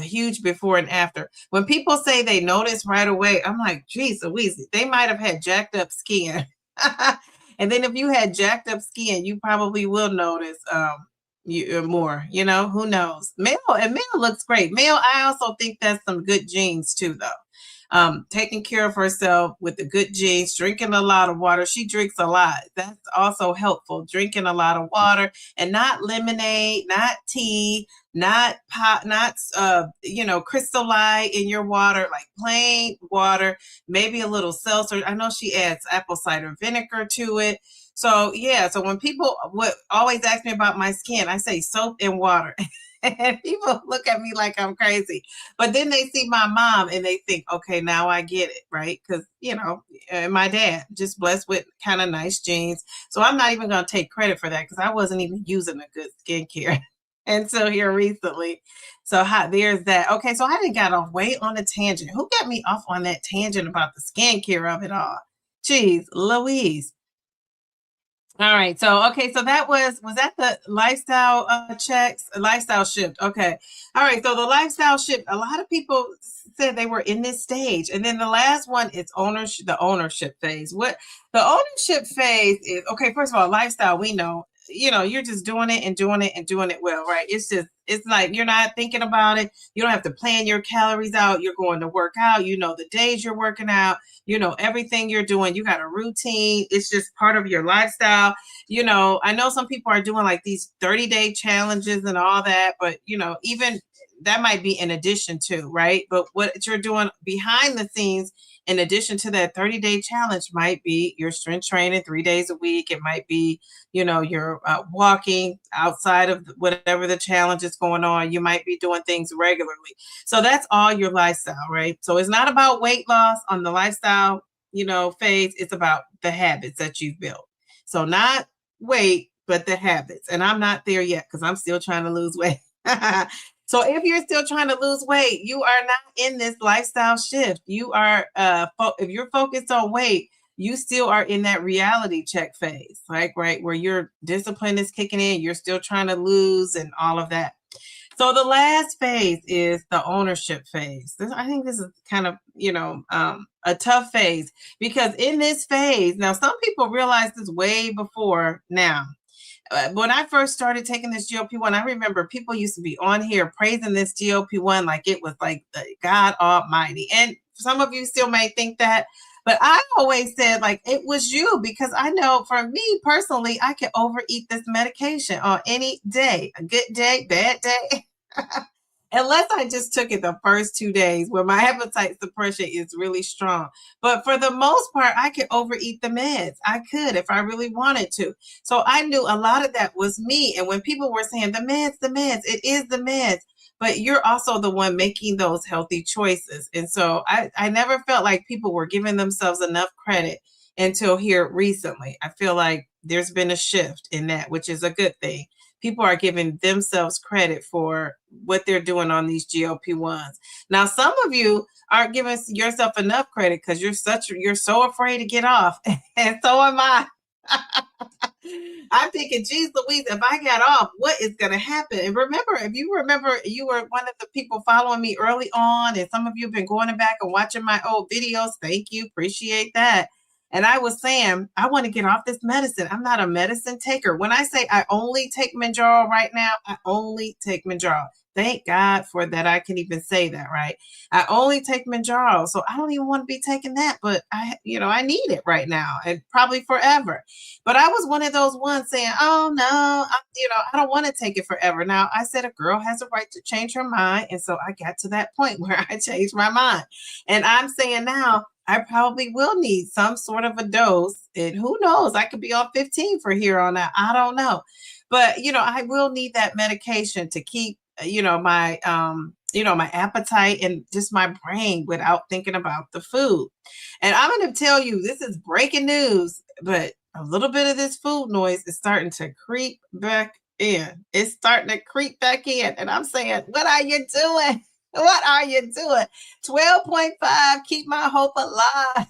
A: huge before and after. When people say they notice right away, I'm like, geez Louise, they might have had jacked up skin. And then if you had jacked up skin, you probably will notice more, who knows? Male looks great. Male, I also think that's some good genes too, though. Taking care of herself with the good genes, drinking a lot of water. She drinks a lot. That's also helpful. Drinking a lot of water, and not lemonade, not tea, not pot, not Crystal Light in your water, like plain water, maybe a little seltzer. I know she adds apple cider vinegar to it. So yeah, so when people would always ask me about my skin, I say soap and water. And people look at me like I'm crazy. But then they see my mom and they think, okay, now I get it, right? Because, my dad just blessed with kind of nice genes. So I'm not even going to take credit for that, because I wasn't even using a good skincare until here recently. So there's that. Okay, so I didn't got off way on a tangent. Who got me off on that tangent about the skincare of it all? Jeez, Louise. All right. So, okay. So that was that the lifestyle lifestyle shift. Okay. All right. So the lifestyle shift, a lot of people said they were in this stage. And then the last one is the ownership phase. What the ownership phase is, okay, first of all, lifestyle, we know, you're just doing it and doing it and doing it well, right? It's like you're not thinking about it. You don't have to plan your calories out. You're going to work out. The days you're working out. Everything you're doing. You got a routine. It's just part of your lifestyle. I know some people are doing like these 30-day challenges and all that, but even that might be in addition to, right? But what you're doing behind the scenes, in addition to that 30-day challenge, might be your strength training 3 days a week. It might be, you're walking outside of whatever the challenge is going on. You might be doing things regularly. So that's all your lifestyle, right? So it's not about weight loss on the lifestyle, phase. It's about the habits that you've built. So not weight, but the habits. And I'm not there yet, because I'm still trying to lose weight. So if you're still trying to lose weight, you are not in this lifestyle shift. You are, if you're focused on weight, you still are in that reality check phase, like, right, where your discipline is kicking in, you're still trying to lose and all of that. So the last phase is the ownership phase. I think this is kind of, a tough phase, because in this phase, now some people realize this way before now. When I first started taking this GLP-1, I remember people used to be on here praising this GLP-1 like it was like the God Almighty. And some of you still may think that, but I always said, like, it was you, because I know for me personally, I can overeat this medication on any day, a good day, bad day. Unless I just took it the first 2 days where my appetite suppression is really strong. But for the most part, I could overeat the meds. I could if I really wanted to. So I knew a lot of that was me. And when people were saying the meds, it is the meds. But you're also the one making those healthy choices. And so I never felt like people were giving themselves enough credit until here recently. I feel like there's been a shift in that, which is a good thing. People are giving themselves credit for what they're doing on these GLP-1s. Now, some of you aren't giving yourself enough credit because you're so afraid to get off. And so am I. I'm thinking, geez Louise, if I got off, what is going to happen? And remember, if you remember, you were one of the people following me early on, and some of you have been going back and watching my old videos. Thank you. Appreciate that. And I was saying, I want to get off this medicine. I'm not a medicine taker. When I say I only take Mounjaro right now, I only take Mounjaro. Thank God for that. I can even say that, right? I only take Mounjaro. So I don't even want to be taking that, but I need it right now and probably forever. But I was one of those ones saying, oh no, I don't want to take it forever. Now, I said a girl has a right to change her mind. And so I got to that point where I changed my mind. And I'm saying now, I probably will need some sort of a dose. And who knows, I could be on 15 for here on out. I don't know. But, I will need that medication to keep, my appetite and just my brain without thinking about the food. And I'm going to tell you, this is breaking news, but a little bit of this food noise is starting to creep back in. It's starting to creep back in. And I'm saying, what are you doing? What are you doing? 12.5, keep my hope alive.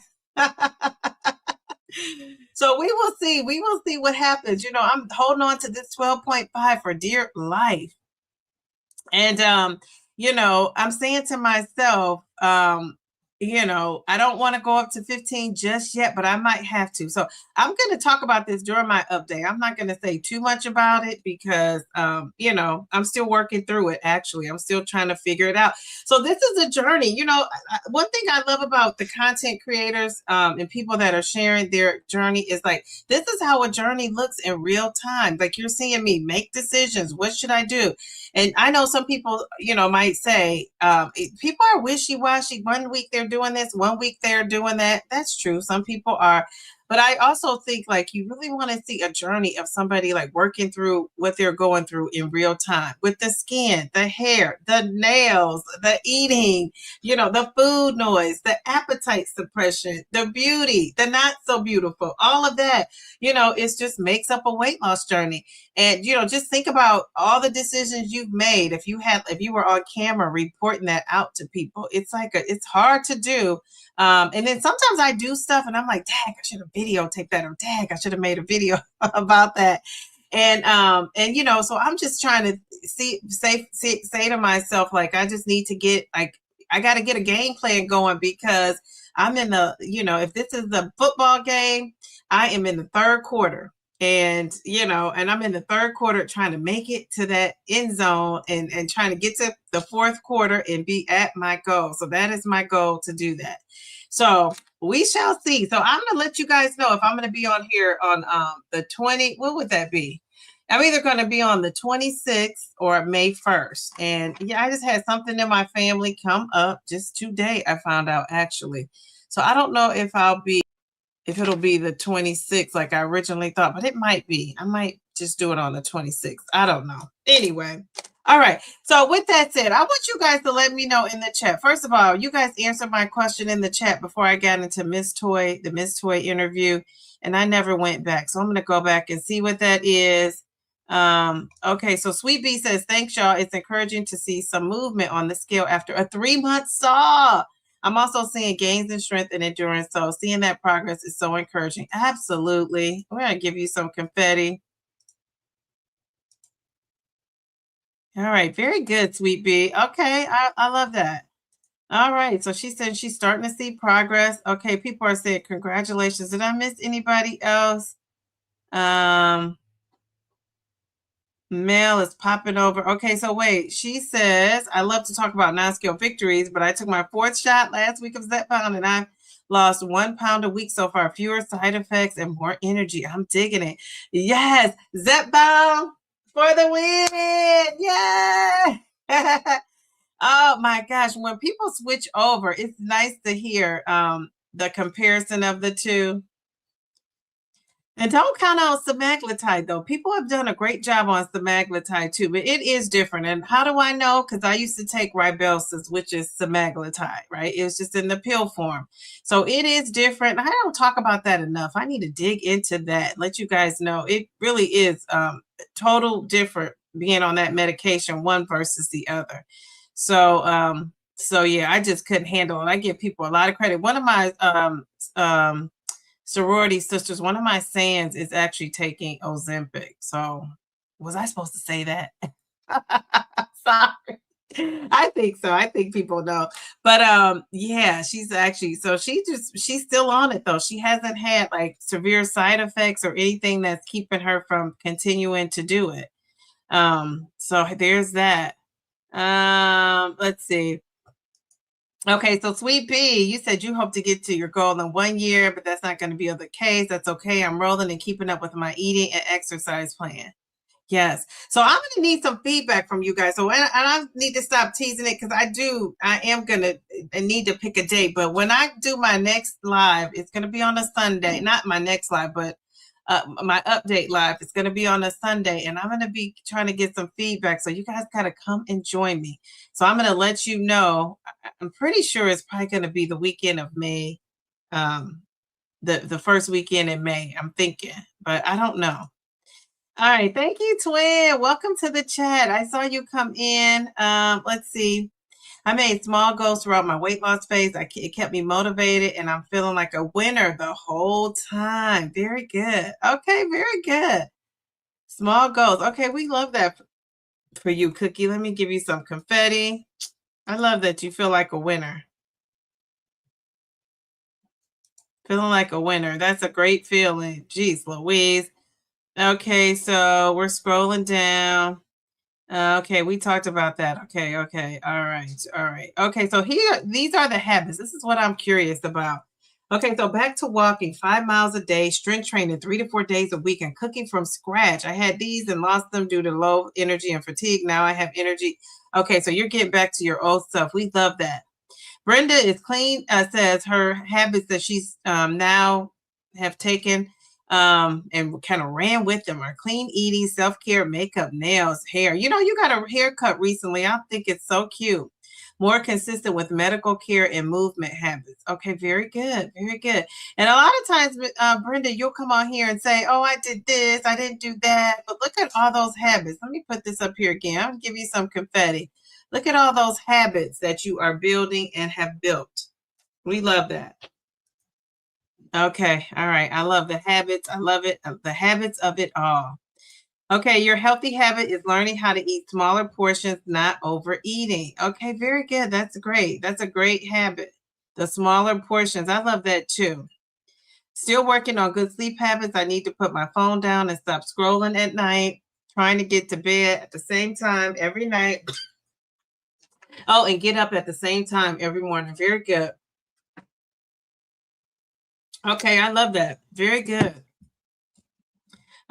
A: So we will see. We will see what happens. I'm holding on to this 12.5 for dear life. And, I'm saying to myself, I don't want to go up to 15 just yet, but I might have to. So I'm going to talk about this during my update. I'm not going to say too much about it because, I'm still working through it. Actually, I'm still trying to figure it out. So this is a journey. One thing I love about the content creators and people that are sharing their journey is like, this is how a journey looks in real time. Like, you're seeing me make decisions. What should I do? And I know some people, might say, people are wishy-washy. 1 week they're doing this, 1 week they're doing that. That's true. Some people are. But I also think, like, you really want to see a journey of somebody like working through what they're going through in real time with the skin, the hair, the nails, the eating, the food noise, the appetite suppression, the beauty, the not so beautiful, all of that, it just makes up a weight loss journey. And, just think about all the decisions you've made. If you were on camera reporting that out to people, it's hard to do. And then sometimes I do stuff and I'm like, dang, I should have videotaped that, or dang, I should have made a video about that. And so I'm just trying to say to myself, like, I just need to get, like, I got to get a game plan going, because I'm in the, if this is the football game, I am in the third quarter. And, and I'm in the third quarter trying to make it to that end zone and trying to get to the fourth quarter and be at my goal. So that is my goal, to do that. So we shall see. So I'm going to let you guys know if I'm going to be on here on the 20. What would that be? I'm either going to be on the 26th or May 1st. And yeah, I just had something in my family come up just today, I found out, actually. So I don't know if it'll be the 26th like I originally thought, but it might be. I might just do it on the 26th. I don't know. Anyway. All right. So with that said, I want you guys to let me know in the chat. First of all, you guys answered my question in the chat before I got into the Miss Toy interview, and I never went back. So I'm going to go back and see what that is. Okay. So Sweet Bee says, thanks, y'all. It's encouraging to see some movement on the scale after a 3-month saw. I'm also seeing gains in strength and endurance. So seeing that progress is so encouraging. Absolutely. We're going to give you some confetti. All right. Very good, Sweet Bee. Okay. I love that. All right. So she said she's starting to see progress. Okay. People are saying congratulations. Did I miss anybody else? Mel is popping over. Okay, so wait. She says, I love to talk about non-scale victories, but I took my 4th shot last week of Zepbound and I've lost 1 pound a week so far. Fewer side effects and more energy. I'm digging it. Yes, Zepbound for the win. Yeah. Oh my gosh. When people switch over, it's nice to hear the comparison of the two. And don't count out semaglutide, though. People have done a great job on semaglutide, too, but it is different. And how do I know? Because I used to take Ribelsis, which is semaglutide, right? It's just in the pill form. So it is different. I don't talk about that enough. I need to dig into that, let you guys know. It really is total different being on that medication, one versus the other. So yeah, I just couldn't handle it. I give people a lot of credit. One of my sorority sisters, one of my sayings is actually taking Ozempic. So was I supposed to say that? Sorry. I think so. I think people know. But yeah, she's actually, so she's still on it though. She hasn't had like severe side effects or anything that's keeping her from continuing to do it. So there's that. Let's see. Okay, so Sweet Pea, you said you hope to get to your goal in 1 year, but that's not going to be the case. That's okay. I'm rolling and keeping up with my eating and exercise plan. Yes. So I'm going to need some feedback from you guys. So, and I need to stop teasing it because I am going to need to pick a date. But when I do my next live, it's going to be on a Sunday, not my next live, but my update live. It's going to be on a Sunday, and I'm going to be trying to get some feedback. So you guys got to come and join me. So I'm going to let you know. I'm pretty sure it's probably going to be the weekend of May, the first weekend in May. I'm thinking, but I don't know. All right, thank you, Twin. Welcome to the chat. I saw you come in. Let's see. I made small goals throughout my weight loss phase. It kept me motivated, and I'm feeling like a winner the whole time. Very good. Okay, very good. Small goals. Okay, we love that for you, Cookie. Let me give you some confetti. I love that you feel like a winner. Feeling like a winner. That's a great feeling. Jeez Louise. Okay, so we're scrolling down. Okay, we talked about that. Okay. All right. Okay, so these are the habits. This is what I'm curious about. Okay, so back to walking 5 miles a day, strength training 3 to 4 days a week, and cooking from scratch. I had these and lost them due to low energy and fatigue. Now I have energy. Okay, so you're getting back to your old stuff. We love that. Brenda is clean, says her habits that she's now have taken and kind of ran with them are clean eating, self-care, makeup, nails, hair. You know, you got a haircut recently. I think it's so cute. More consistent with medical care and movement habits. Okay, very good. Very good. And a lot of times, Brenda, you'll come on here and say, oh, I did this, I didn't do that. But look at all those habits. Let me put this up here again. I'm going to give you some confetti. Look at all those habits that you are building and have built. We love that. Okay. All right. I love the habits. I love it. The habits of it all. Okay. Your healthy habit is learning how to eat smaller portions, not overeating. Okay. Very good. That's great. That's a great habit. The smaller portions. I love that too. Still working on good sleep habits. I need to put my phone down and stop scrolling at night, trying to get to bed at the same time every night. Oh, and get up at the same time every morning. Very good. Okay, I love that. Very good.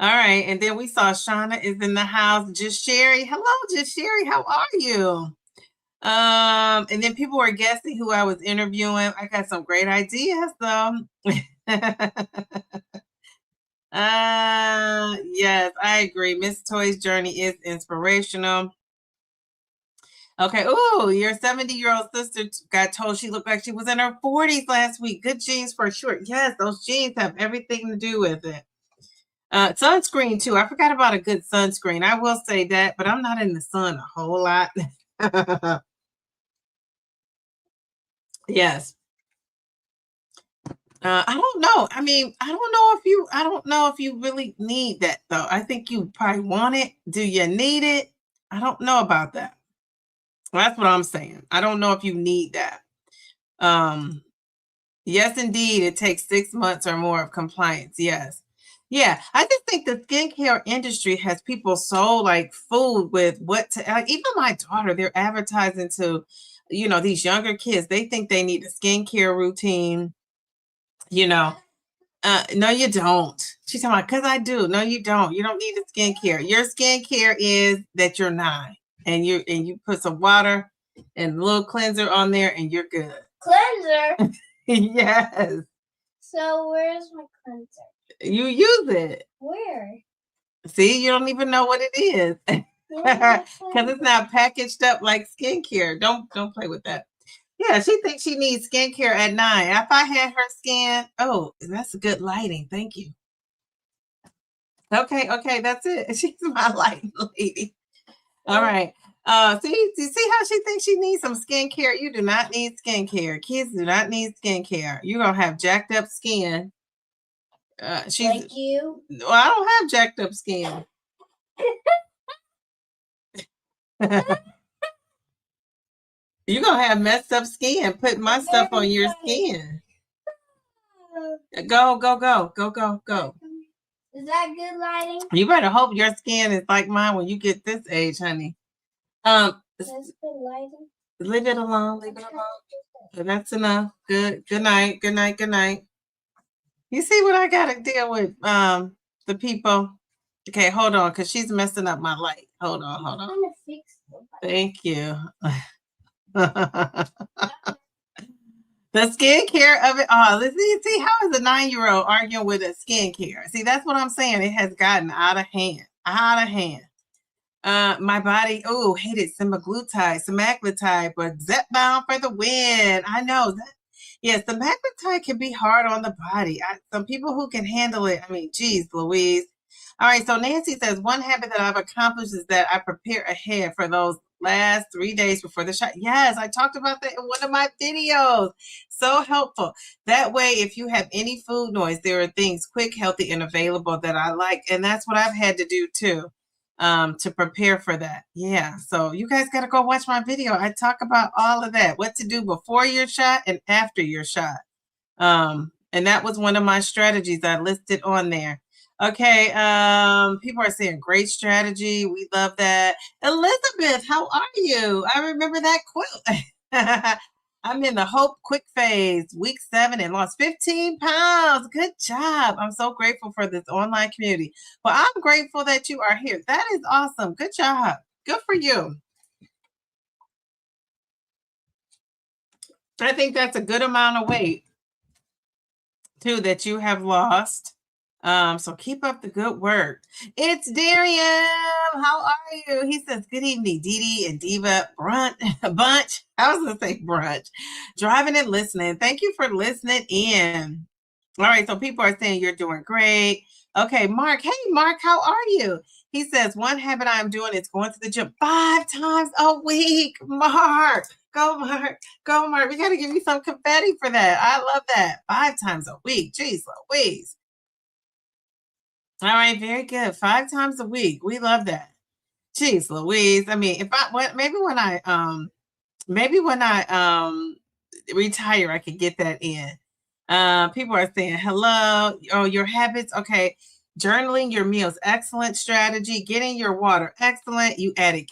A: All right, and then we saw Shauna is in the house. Just Sherry. Hello, Just Sherry. How are you? And then people were guessing who I was interviewing. I got some great ideas though. Yes, I agree. Miss Toy's journey is inspirational. Okay. Oh, your 70-year-old sister got told she looked like she was in her 40s last week. Good genes for sure. Yes, those genes have everything to do with it. Sunscreen too. I forgot about a good sunscreen. I will say that, but I'm not in the sun a whole lot. Yes. I don't know. I mean, I don't know if you really need that though. I think you probably want it. Do you need it? I don't know about that. Well, that's what I'm saying. I don't know if you need that. Yes, indeed. It takes 6 months or more of compliance. Yes. Yeah. I just think the skincare industry has people so like fooled with what to, like, even my daughter, they're advertising to, these younger kids. They think they need a skincare routine, you know. No, you don't. She's talking about, because I do. No, you don't. You don't need a skincare. Your skincare is that you're 9 and you put some water and a little cleanser on there and you're good.
B: Cleanser?
A: Yes.
B: So where's my cleanser?
A: You use it.
B: Where?
A: See, you don't even know what it is. Because it's not packaged up like skincare. Don't play with that. Yeah, she thinks she needs skincare at 9. If I had her skin, oh, that's good lighting. Thank you. Okay, that's it. She's my lighting lady. All right. See how she thinks she needs some skincare? You do not need skincare. Kids do not need skincare. You're gonna have jacked up skin.
B: Like you?
A: Well, I don't have jacked up skin. You're gonna have messed up skin. Put my stuff on your skin. Go.
B: Is that good lighting?
A: You better hope your skin is like mine when you get this age, honey.
B: That's good lighting.
A: Leave it alone. That's enough. Good night. You see what I gotta deal with, the people. Okay, hold on, because she's messing up my light. Hold on.
B: I'm trying to fix it.
A: Thank you. The skincare of it all. See how is a 9-year-old arguing with a skincare? See, that's what I'm saying. It has gotten out of hand. My body, hated semaglutide, but Zepbound for the win. I know that. Yes, semaglutide can be hard on the body. Some people who can handle it. I mean, geez, Louise. All right, so Nancy says, one habit that I've accomplished is that I prepare ahead for those last 3 days before the shot. Yes, I talked about that in one of my videos. So helpful. That way, if you have any food noise, there are things quick, healthy, and available that I like. And that's what I've had to do too, to prepare for that. Yeah, so you guys got to go watch my video. I talk about all of that, what to do before your shot and after your shot. And that was one of my strategies I listed on there. Okay, people are saying great strategy. We love that. Elizabeth, how are you? I remember that quote. I'm in the hope quick phase, week 7, and lost 15 pounds. Good job. I'm so grateful for this online community. Well, I'm grateful that you are here. That is awesome. Good job. Good for you. I think that's a good amount of weight, too, that you have lost. So keep up the good work. It's Darian. How are you? He says, good evening, Dee Dee and Diva bunch. I was going to say brunch. Driving and listening. Thank you for listening in. All right. So people are saying you're doing great. Okay, Mark. Hey, Mark, how are you? He says, one habit I'm doing is going to the gym 5 times a week. Mark. Go, Mark. We got to give you some confetti for that. I love that. 5 times a week. Jeez Louise. All right, very good. 5 times a week. We love that. Jeez Louise. I mean, maybe when I retire, I could get that in. People are saying hello. Oh, your habits. Okay. Journaling your meals, excellent strategy. Getting your water, excellent. You added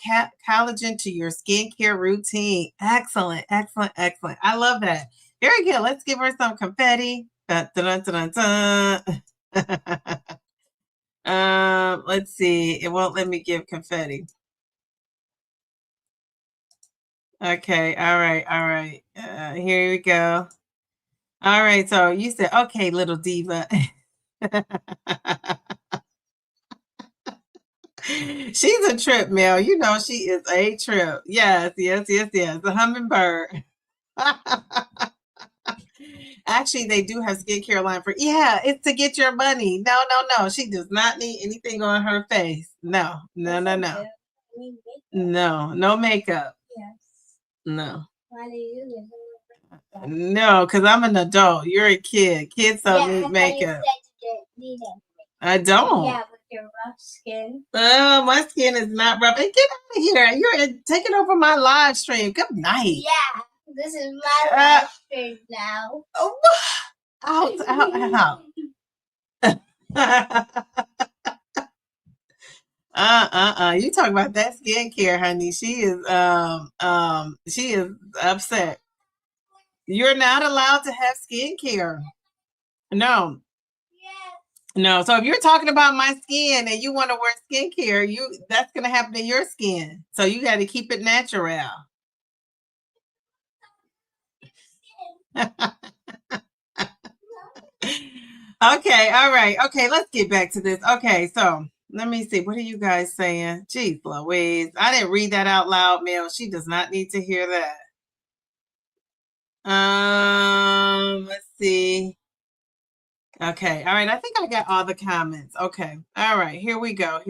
A: collagen to your skincare routine. Excellent. I love that. Very good. Let's give her some confetti. Dun, dun, dun, dun, dun. Let's see. It won't let me give confetti. Okay. All right. Here we go. All right. So you said, okay, little diva. She's a trip, Mel. You know she is a trip. Yes. A hummingbird. Actually, they do have skincare line for, it's to get your money. No. She does not need anything on her face. No. No makeup.
B: Yes.
A: No.
B: Why do you use it?
A: No, because I'm an adult. You're a kid. Kids don't need makeup. I don't.
B: Yeah, with your rough skin.
A: Oh, my skin is not rough. Hey, get out of here. You're taking over my live stream. Good night.
B: Yeah, this is my live stream now.
A: Oh, out. You talk about that skincare, honey. She is upset. You're not allowed to have skincare. No. No. So if you're talking about my skin and you want to wear skincare, that's gonna happen to your skin. So you got to keep it natural. Okay, all right. Okay, let's get back to this. Okay, so let me see. What are you guys saying? Jeez Louise. I didn't read that out loud, Mel. She does not need to hear that. Let's see. Okay, all right. I think I got all the comments. Okay. All right, here we go.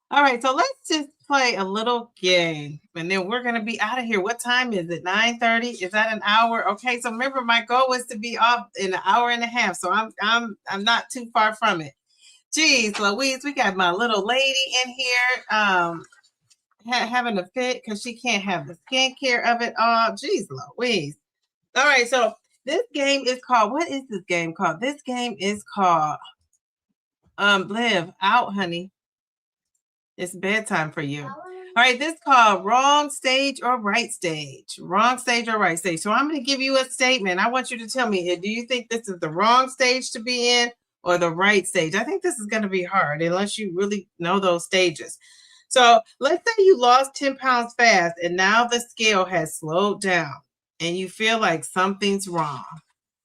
A: All right, so let's just play a little game and then we're gonna be out of here. What time is it? 9:30? Is that an hour? Okay, so remember my goal was to be off in an hour and a half. So I'm not too far from it. Geez, Louise, we got my little lady in here having a fit because she can't have the skincare of it all. Geez, Louise. All right, so this game is called, what is this game called? This game is called Live Out, honey. It's bedtime for you. All right, this is called wrong stage or right stage. Wrong stage or right stage. So I'm going to give you a statement. I want you to tell me, do you think this is the wrong stage to be in or the right stage? I think this is going to be hard unless you really know those stages. So let's say you lost 10 pounds fast and now the scale has slowed down and you feel like something's wrong.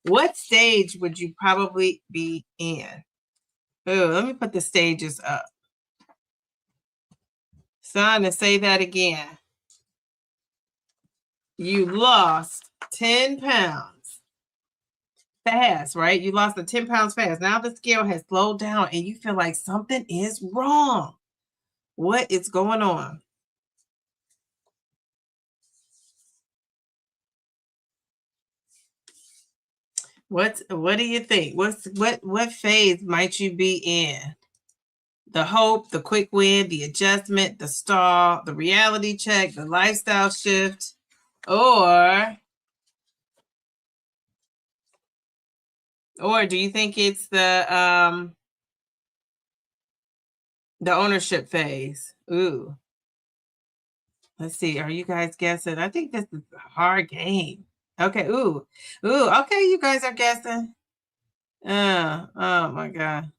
A: What stage would you probably be in? Oh, let me put the stages up. Son, to say that again. You lost 10 pounds fast, right? You lost the 10 pounds fast. Now the scale has slowed down and you feel like something is wrong. What is going on? What do you think? What phase might you be in? The hope, the quick win, the adjustment, the stall, the reality check, the lifestyle shift, or do you think it's the ownership phase? Ooh. Let's see. Are you guys guessing? I think this is a hard game. Okay. Ooh. Okay, you guys are guessing. Oh my God.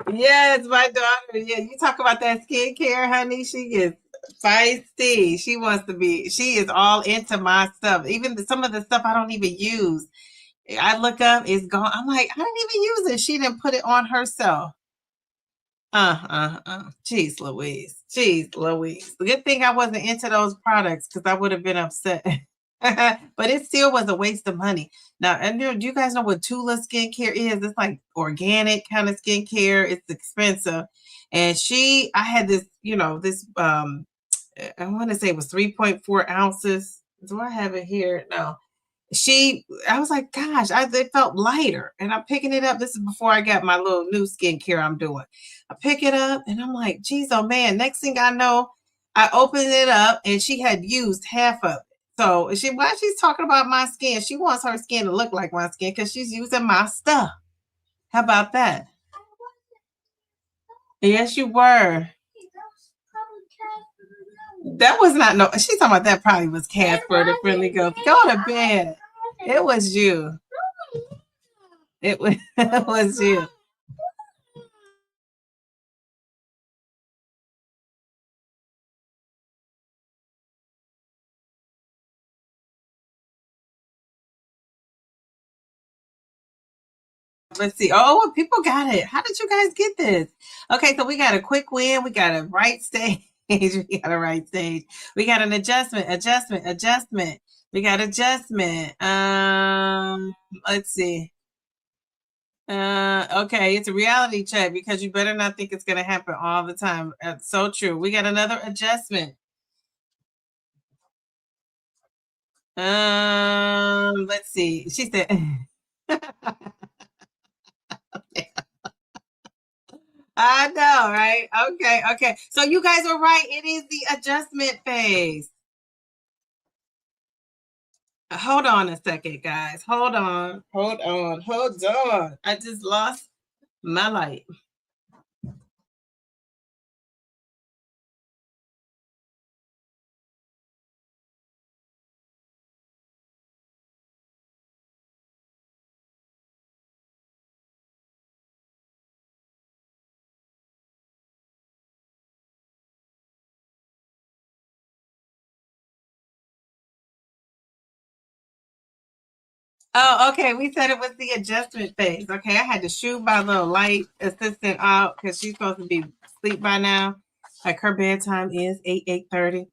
A: Yes, my daughter. Yeah, you talk about that skincare, honey. She is feisty. She is all into my stuff. Even some of the stuff I don't even use. I look up, it's gone. I'm like, I didn't even use it. She didn't put it on herself. Jeez Louise. The good thing I wasn't into those products because I would have been upset. But it still was a waste of money. Now, and do you guys know what Tula skincare is? It's like organic kind of skincare. It's expensive. And I had this, I want to say it was 3.4 ounces. Do I have it here? No. I was like, gosh, it felt lighter. And I'm picking it up. This is before I got my little new skincare I'm doing. I pick it up and I'm like, geez, oh man. Next thing I know, I opened it up and she had used half of it. So while she's talking about my skin, she wants her skin to look like my skin because she's using my stuff. How about that? Yes, you were. That was not she's talking about that probably was Casper the Friendly Ghost. Go to bed. It was you. It was you. Let's see. Oh, people got it. How did you guys get this? Okay, so we got a quick win. We got a right stage. We got a right stage. We got an adjustment. We got adjustment. Let's see. Okay, it's a reality check because you better not think it's gonna happen all the time. That's so true. We got another adjustment. Let's see. She said, I know, right? Okay, okay. So you guys are right. It is the adjustment phase. Hold on a second, guys. Hold on. Hold on. Hold on. I just lost my light. Oh, okay. We said it was the adjustment phase. Okay, I had to shoot my little light assistant out because she's supposed to be asleep by now. Like her bedtime is 8:30.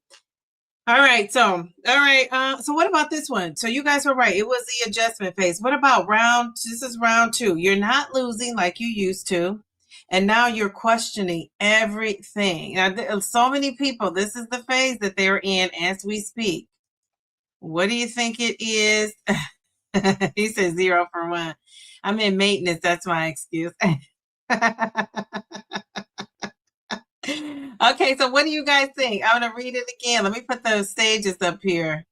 A: All right, so so what about this one? So you guys were right. It was the adjustment phase. What about this is round 2. You're not losing like you used to. And now you're questioning everything. Now, so many people, this is the phase that they're in as we speak. What do you think it is? He says 0 for 1. I'm in maintenance. That's my excuse. Okay, so what do you guys think? I'm going to read it again. Let me put those stages up here.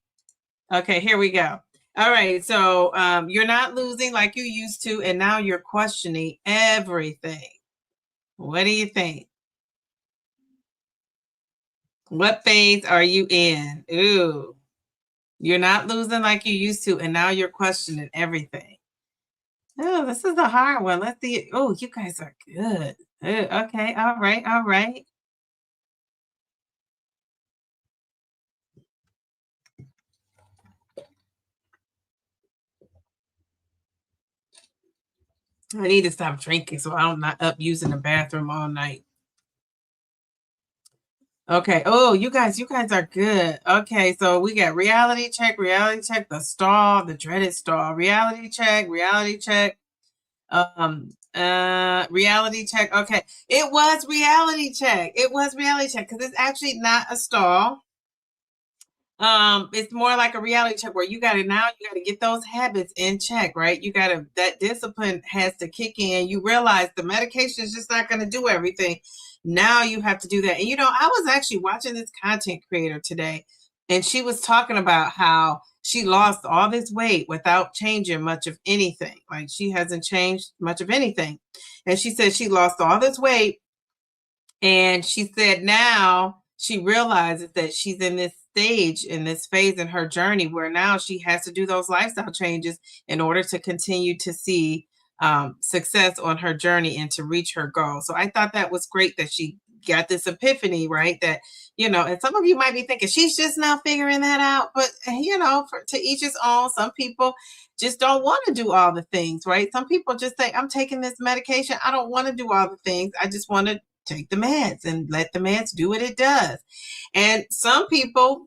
A: Okay, here we go. All right, so you're not losing like you used to, and now you're questioning everything. What do you think? What phase are you in? Ooh, you're not losing like you used to, and now you're questioning everything. Oh, this is a hard one. Let's see. Oh, you guys are good. Okay, all right, all right. I need to stop drinking so I'm not up using the bathroom all night. Okay. Oh, you guys are good. Okay, so we got reality check, the stall, the dreaded stall, reality check, reality check. Reality check. Okay. It was reality check. It was reality check because it's actually not a stall. It's more like a reality check where you got to get those habits in check, right? That discipline has to kick in. You realize the medication is just not going to do everything. Now you have to do that. And I was actually watching this content creator today, and she was talking about how she lost all this weight without changing much of anything. Like she hasn't changed much of anything. And she said she lost all this weight, and she said now she realizes that she's in this stage, in this phase in her journey where now she has to do those lifestyle changes in order to continue to see success on her journey and to reach her goal. So I thought that was great that she got this epiphany, right? That, and some of you might be thinking she's just now figuring that out, but to each his own. Some people just don't want to do all the things, right? Some people just say, I'm taking this medication. I don't want to do all the things. I just want to take the meds and let the meds do what it does. And some people,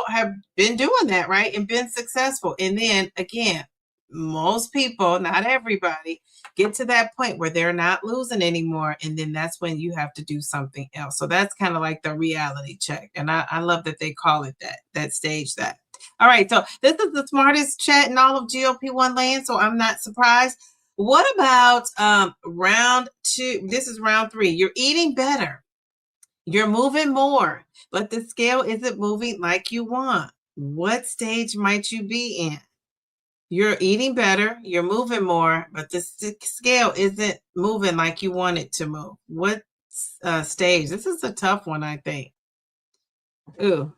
A: have been doing that, right? And been successful. And then again, most people, not everybody, get to that point where they're not losing anymore. And then that's when you have to do something else. So that's kind of like the reality check. And I love that they call it that stage that. All right. So this is the smartest chat in all of GLP-1 land. So I'm not surprised. What about round 2? This is round 3. You're eating better. You're moving more, but the scale isn't moving like you want. What stage might you be in? You're eating better, you're moving more, but the scale isn't moving like you want it to move. What stage? This is a tough one, I think. Ooh.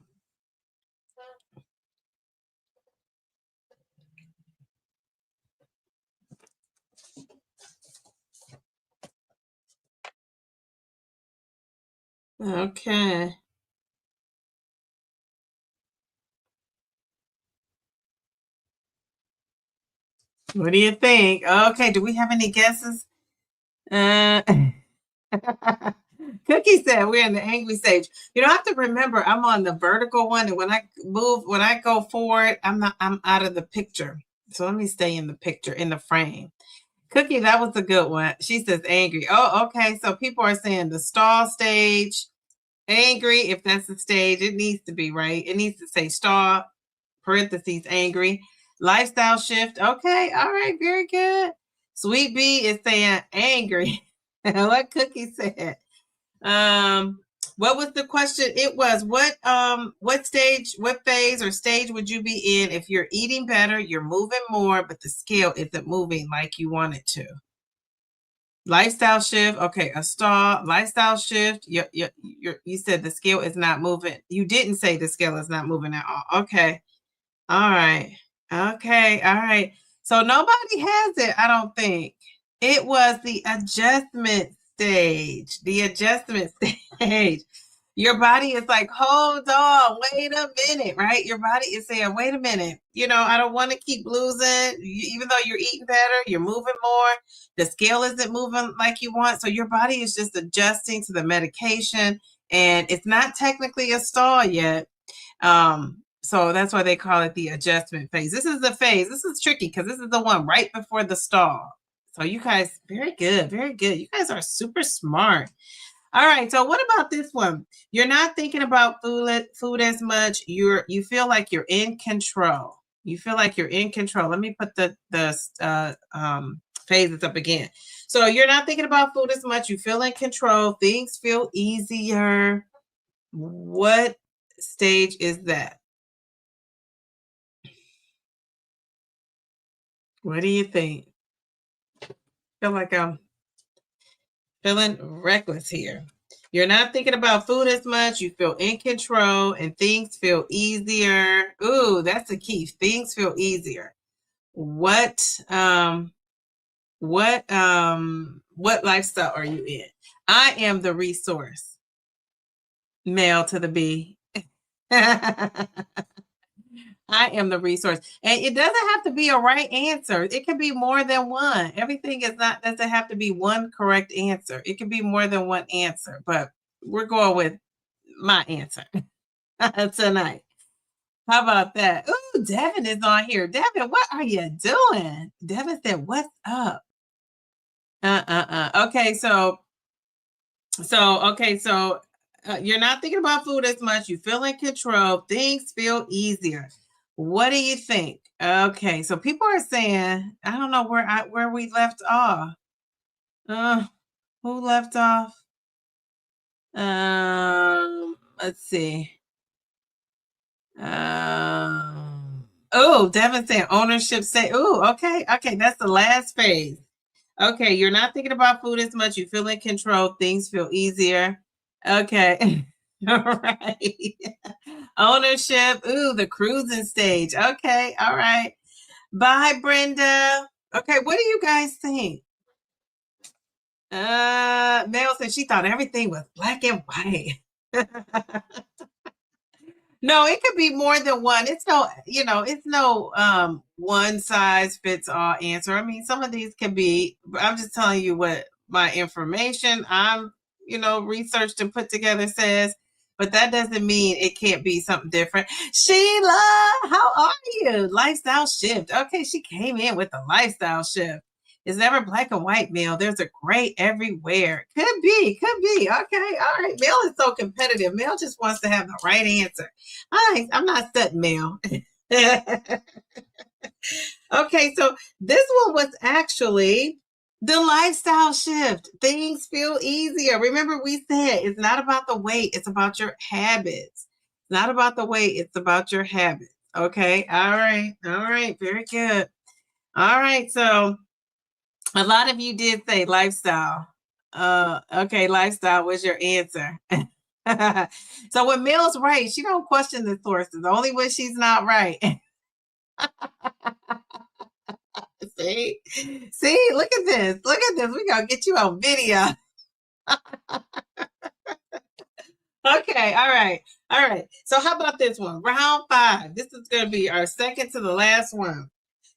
A: Okay. What do you think? Okay, do we have any guesses? Cookie said we're in the angry stage. You don't have to remember I'm on the vertical one, and when I go forward, I'm out of the picture. So let me stay in the picture, in the frame. Cookie, that was a good one. She says angry. Oh, okay. So people are saying the stall stage, angry. If that's the stage, it needs to be right. It needs to say stall, parentheses, angry. Lifestyle shift. Okay. All right. Very good. Sweet Bee is saying angry. What Cookie said. What was the question? It was what stage, what phase or stage would you be in if you're eating better, you're moving more, but the scale isn't moving like you want it to? Lifestyle shift. Okay, a stall. Lifestyle shift. You said the scale is not moving. You didn't say the scale is not moving at all. Okay. All right. Okay. All right. So nobody has it, I don't think. It was the adjustment stage. The adjustment stage. Your body is like, hold on, wait a minute, right? Your body is saying, wait a minute. I don't want to keep losing. Even though you're eating better, you're moving more. The scale isn't moving like you want. So your body is just adjusting to the medication. And it's not technically a stall yet. So that's why they call it the adjustment phase. This is the phase. This is tricky because this is the one right before the stall. So you guys, very good, very good. You guys are super smart. All right. So what about this one? You're not thinking about food as much. You feel like you're in control. You feel like you're in control. Let me put the phases up again. So you're not thinking about food as much. You feel in control. Things feel easier. What stage is that? What do you think? Feel like I'm feeling reckless here. You're not thinking about food as much. You feel in control and things feel easier. Ooh, that's the key. Things feel easier. What lifestyle are you in? I am the resource. Male to the B. I am the resource. And it doesn't have to be a right answer. It can be more than one. Everything doesn't have to be one correct answer. It can be more than one answer, but we're going with my answer tonight. How about that? Ooh, Devin is on here. Devin, what are you doing? Devin said, what's up? Okay, so you're not thinking about food as much. You feel in control. Things feel easier. What do you think? Okay, so people are saying, I don't know where we left off. Who left off? Let's see. Devin saying ownership. Okay, that's the last phase. Okay, you're not thinking about food as much. You feel in control. Things feel easier. Okay. All right. Ownership. The cruising stage. Okay. All right. Bye, Brenda. Okay, what do you guys think? Mel said she thought everything was black and white. No, it could be more than one. It's no one size fits all answer. I mean, some of these can be, I'm just telling you what my information I'm, researched and put together says, but that doesn't mean it can't be something different. Sheila, how are you? Lifestyle shift. Okay, she came in with a lifestyle shift. It's never black and white, Mel. There's a gray everywhere. Could be. Okay, all right. Mel is so competitive. Mel just wants to have the right answer. I'm not studying Mel. Okay, so this one was actually the lifestyle shift. Things feel easier. Remember, we said it's not about the weight, it's about your habits. It's not about the weight, it's about your habits. Okay, all right, very good. All right, so a lot of you did say lifestyle. Okay, lifestyle was your answer. So when Mel's right, she don't question the sources, only when she's not right. See, look at this. We're gonna get you on video. Okay, all right. So how about this one? Round 5. This is gonna be our second to the last one.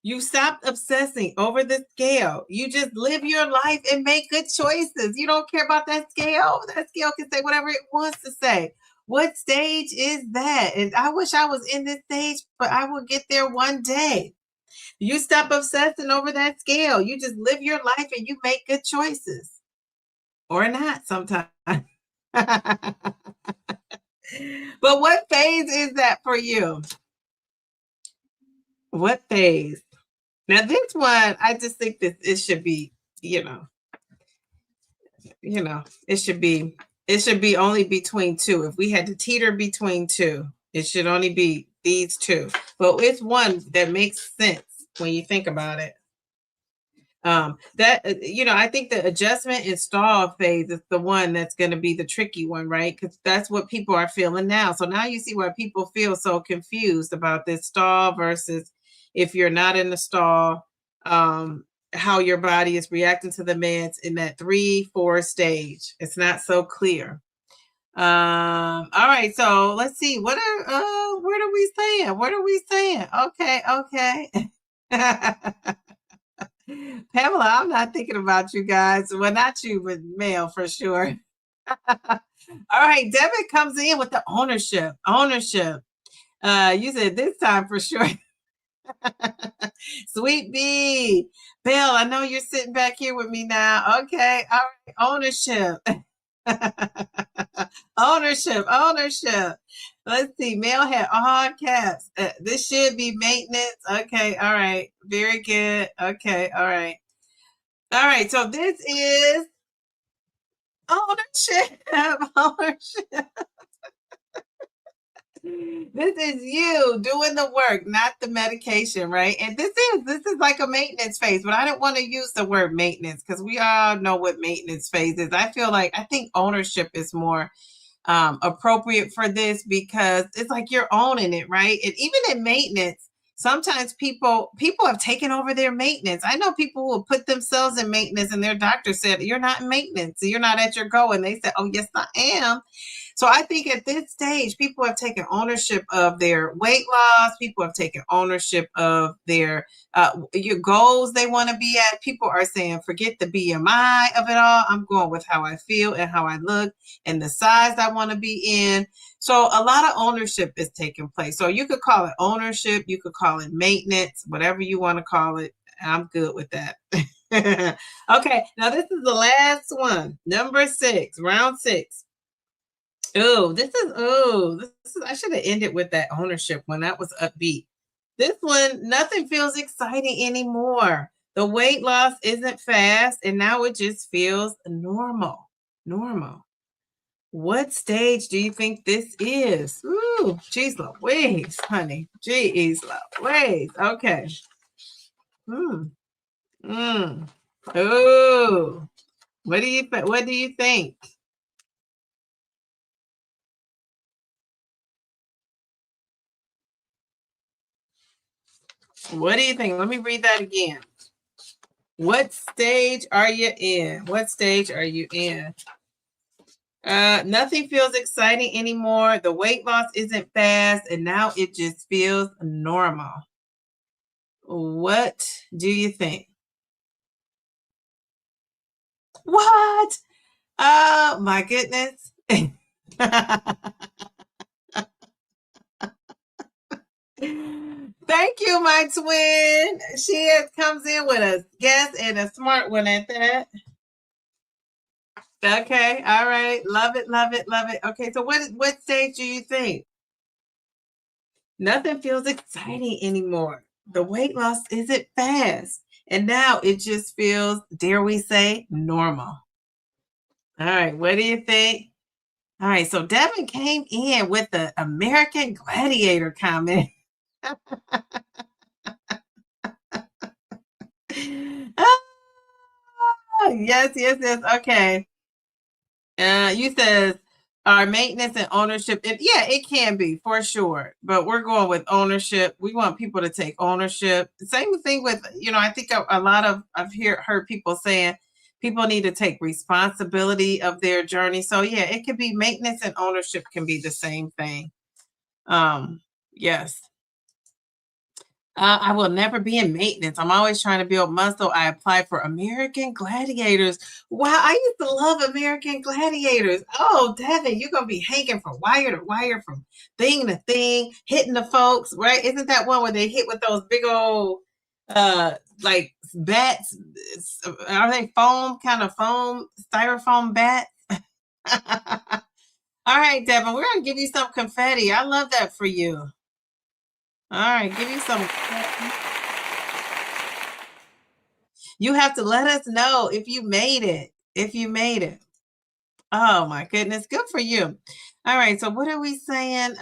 A: You stopped obsessing over the scale. You just live your life and make good choices. You don't care about that scale. That scale can say whatever it wants to say. What stage is that? And I wish I was in this stage, but I will get there one day. You stop obsessing over that scale. You just live your life and you make good choices. Or not sometimes. But what phase is that for you? What phase? Now this one, I just think that it should be, it should be only between two. If we had to teeter between two, it should only be these two. But it's one that makes sense when you think about it. I think the adjustment and stall phase is the one that's going to be the tricky one, right? Because that's what people are feeling now. So now you see why people feel so confused about this stall versus if you're not in the stall, how your body is reacting to the meds in that 3-4 stage. It's not so clear. All right, so let's see. What are we saying? What are we saying? Okay. Pamela, I'm not thinking about you guys. Well, not you, but Mel for sure. All right, Devin comes in with the ownership. You said this time for sure. Sweet Bee. Bill, I know you're sitting back here with me now. Okay, all right, ownership. ownership. Let's see. Mel had all caps. This should be maintenance. Okay, all right. Very good. Okay, all right. All right, so this is ownership. This is you doing the work, not the medication, right? And this is like a maintenance phase, but I don't want to use the word maintenance because we all know what maintenance phase is. I think ownership is more appropriate for this because it's like you're owning it, right? And even in maintenance, sometimes people have taken over their maintenance. I know people who will put themselves in maintenance and their doctor said, you're not in maintenance, you're not at your goal. And they said, oh, yes, I am. So I think at this stage, people have taken ownership of their weight loss. People have taken ownership of their your goals they want to be at. People are saying, forget the BMI of it all. I'm going with how I feel and how I look and the size I want to be in. So a lot of ownership is taking place. So you could call it ownership. You could call it maintenance, whatever you want to call it. I'm good with that. Okay, now this is the last one. Number 6, round 6. This is I should have ended with that ownership when that was upbeat. This one, nothing feels exciting anymore. The weight loss isn't fast, and now it just feels normal. What stage do you think this is? Ooh, geez Louise, honey. Geez Louise. Okay. Ooh. What do you think? What do you think? Let me read that again. What stage are you in? Nothing feels exciting anymore. The weight loss isn't fast, and now it just feels normal. What do you think? What? Oh my goodness. Thank you, my twin. She comes in with a guest and a smart one at that. Okay, all right. Love it. Okay, so what stage do you think? Nothing feels exciting anymore. The weight loss isn't fast. And now it just feels, dare we say, normal. All right, what do you think? All right, so Devin came in with the American Gladiator comment. Yes. Okay. You said our maintenance and ownership. Yeah, it can be for sure, but we're going with ownership. We want people to take ownership. Same thing with, I think a lot of I've heard people saying people need to take responsibility of their journey. So yeah, it could be maintenance and ownership can be the same thing. Yes. I will never be in maintenance. I'm always trying to build muscle. I applied for American Gladiators. Wow, I used to love American Gladiators. Oh, Devin, you're going to be hanging from wire to wire, from thing to thing, hitting the folks, right? Isn't that one where they hit with those big old, like bats? Are they foam, styrofoam bats? All right, Devin, we're going to give you some confetti. I love that for you. All right, give you some. You have to let us know if you made it. If you made it. Oh my goodness, good for you. All right, so what are we saying?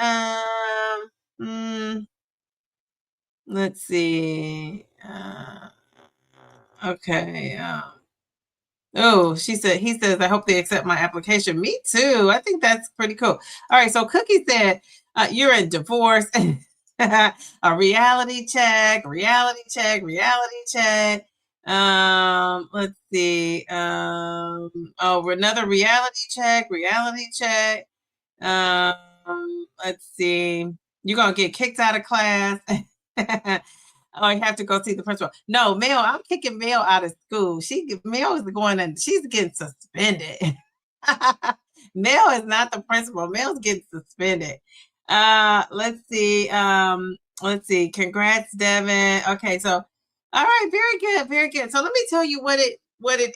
A: Let's see. Okay. Oh, he says, I hope they accept my application. Me too. I think that's pretty cool. All right. So Cookie said, you're in divorce. A reality check. Let's see. Another reality check. Let's see. You're gonna get kicked out of class. Oh, you have to go see the principal. No, Mel, I'm kicking Mel out of school. Mel is going and she's getting suspended. Mel is not the principal. Mel's getting suspended. Let's see. Congrats, Devin. Okay, so all right, very good. So let me tell you what it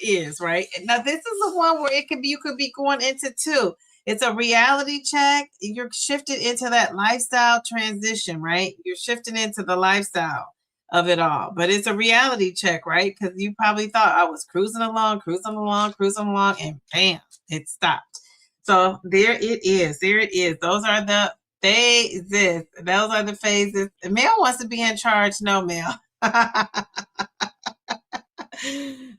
A: is, right? Now this is the one where you could be going into two. It's a reality check. You're shifted into that lifestyle transition, right? You're shifting into the lifestyle of it all. But it's a reality check, right? Because you probably thought I was cruising along, and bam, it stopped. So there it is. Those are the phases. Mel wants to be in charge. No, Mel.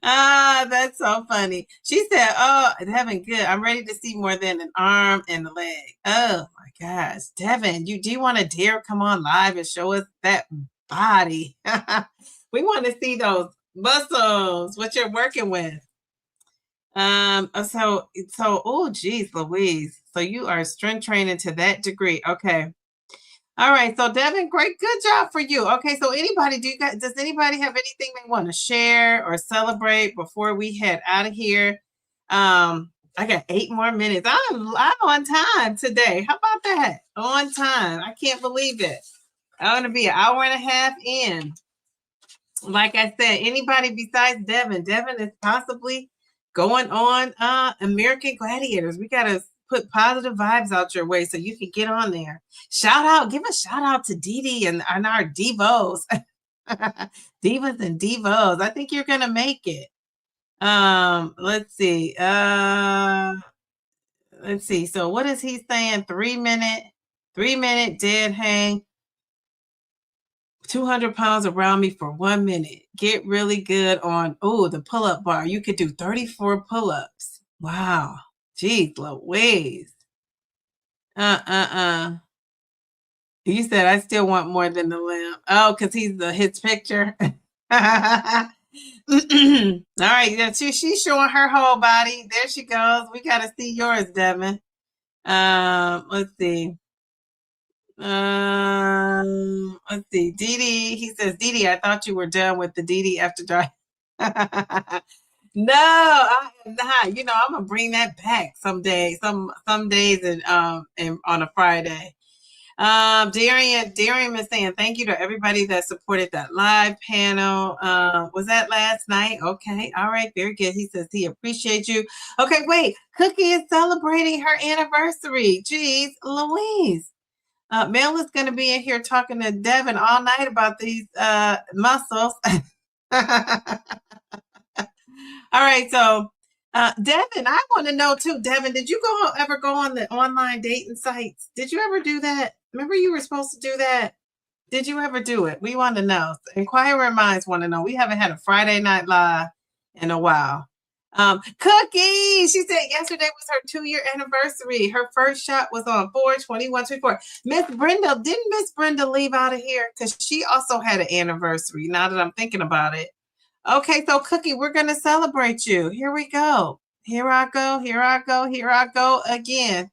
A: That's so funny. She said, oh, Devin, good. I'm ready to see more than an arm and a leg. Oh my gosh. Devin, do you want to dare come on live and show us that body? We want to see those muscles, what you're working with. Oh geez, Louise. So you are strength training to that degree. Okay. All right, so Devin, good job for you. Okay, so does anybody have anything they want to share or celebrate before we head out of here? I got 8 more minutes. I'm on time today. How about that? On time. I can't believe it. I want to be an hour and a half in. Like I said, anybody besides Devin. Devin is possibly going on American Gladiators. We got to put positive vibes out your way so you can get on there. Give a shout out to Didi and our Divos. Divas and Divos. I think you're gonna make it. Let's see. So what is he saying? 3 minute dead hang. 200 pounds around me for 1 minute. Get really good on the pull-up bar. You could do 34 pull-ups. Wow. Geez, Louise. You said I still want more than the limb. Oh, because his picture. All right, she's showing her whole body. There she goes. We got to see yours, Devin. Let's see. Didi. He says, Didi, I thought you were done with the Didi after dark. No, I am not. I'm gonna bring that back someday, some days and on a Friday. Darian is saying thank you to everybody that supported that live panel. Was that last night? Okay, all right, very good. He says he appreciates you. Okay, wait, Cookie is celebrating her anniversary. Jeez, Louise. Mel is going to be in here talking to Devin all night about these muscles. All right, so Devin, I want to know too. Devin, did you ever go on the online dating sites? Did you ever do that? Remember you were supposed to do that? Did you ever do it? We want to know. Inquirer minds want to know. We haven't had a Friday Night Live in a while. Cookie, she said yesterday was her 2-year anniversary. Her first shot was on 4/21/24. Didn't Miss Brenda leave out of here? Because she also had an anniversary, now that I'm thinking about it. Okay, so Cookie, we're going to celebrate you. Here we go. Here I go again.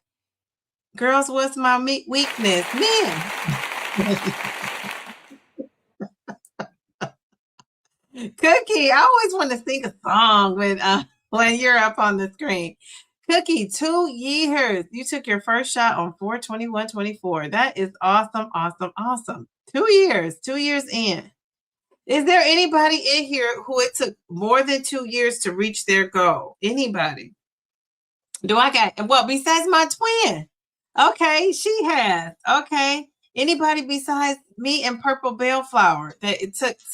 A: Girls, what's my weakness? Men. Cookie, I always want to sing a song when you're up on the screen. Cookie, 2 years. You took your first shot on 4/21/24. That is awesome. 2 years in. Is there anybody in here who it took more than 2 years to reach their goal? Anybody? Besides my twin? Okay, she has. Okay. Anybody besides me and Purple Bellflower that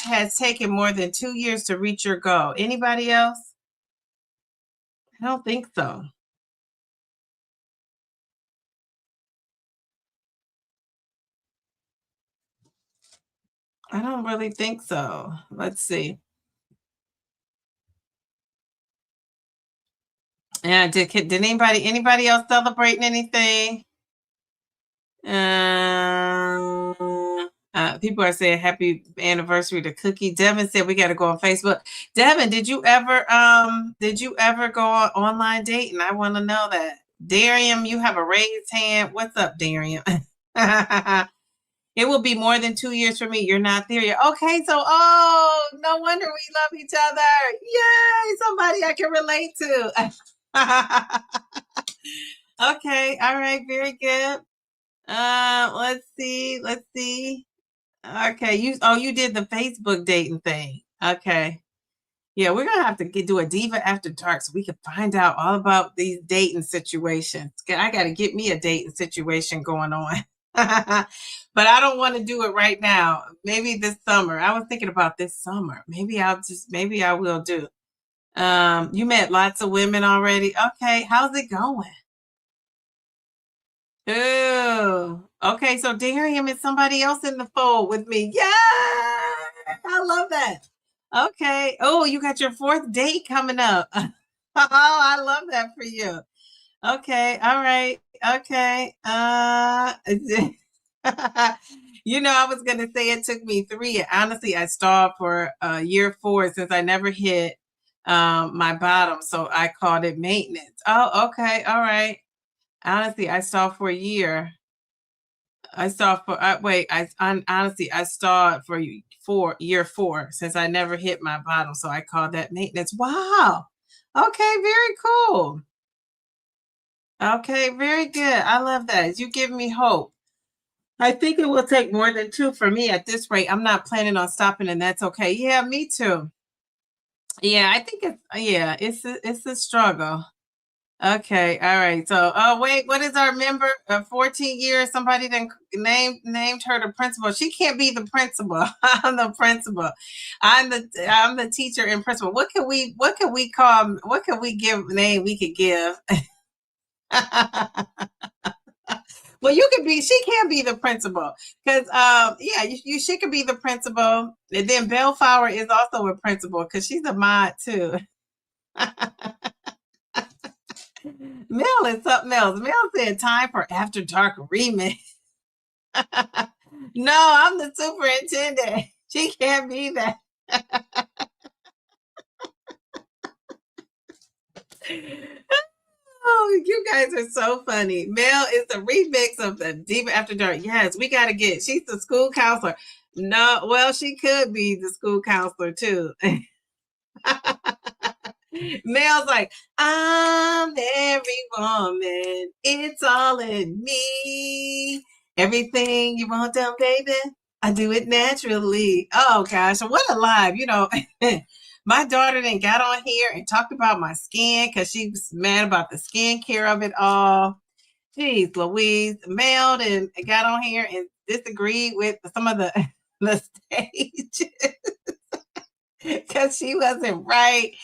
A: has taken more than 2 years to reach your goal? Anybody else? I don't think so. I don't really think so. Let's see. Yeah, did anybody else celebrating anything? People are saying happy anniversary to Cookie. Devin said we got to go on Facebook. Devin, did you ever go on online dating? I want to know that. Darian, you have a raised hand. What's up, Darian? It will be more than 2 years for me. You're not there yet. Okay, so no wonder we love each other. Yay, somebody I can relate to. Okay, all right, very good. Let's see. Okay, you did the Facebook dating thing. Okay. Yeah, we're gonna have to do a Diva After Dark so we can find out all about these dating situations. I gotta get me a dating situation going on. But I don't want to do it right now. Maybe this summer. I was thinking about this summer. Maybe I will do. You met lots of women already. Okay, how's it going? Oh, okay. So Darian is somebody else in the fold with me. Yeah, I love that. Okay. Oh, you got your 4th date coming up. Oh, I love that for you. Okay. All right. Okay. I was gonna say it took me 3. Honestly, I stalled for year 4 since I never hit my bottom, so I called it maintenance. Oh, okay. All right. Honestly, I stalled for a year. I stalled for honestly, I stalled for year 4 since I never hit my bottom, so I called that maintenance. Wow. Okay, very cool. Okay, very good. I love that. You give me hope. I think it will take more than 2 for me at this rate. I'm not planning on stopping, and that's okay. Yeah, me too. Yeah, I think it's a struggle. Okay, all right. So, wait, what is our member? 14 years. Somebody then named her the principal. She can't be the principal. I'm the principal. I'm the teacher and principal. What can we call? What can we give name? We could give. Well, she can be the principal because she could be the principal, and then Bellflower is also a principal because she's a mod too. Mel is something else. Mel said time for After Dark remix. No, I'm the superintendent. She can't be that. Oh, you guys are so funny. Mel is the remix of the Diva After Dark. Yes, we got to she's the school counselor. No, well, she could be the school counselor too. Mel's like, I'm every woman. It's all in me. Everything you want done, baby. I do it naturally. Oh gosh, what a live. My daughter then got on here and talked about my skin because she was mad about the skincare of it all. Jeez, Louise, Mel and got on here and disagreed with some of the stage because she wasn't right.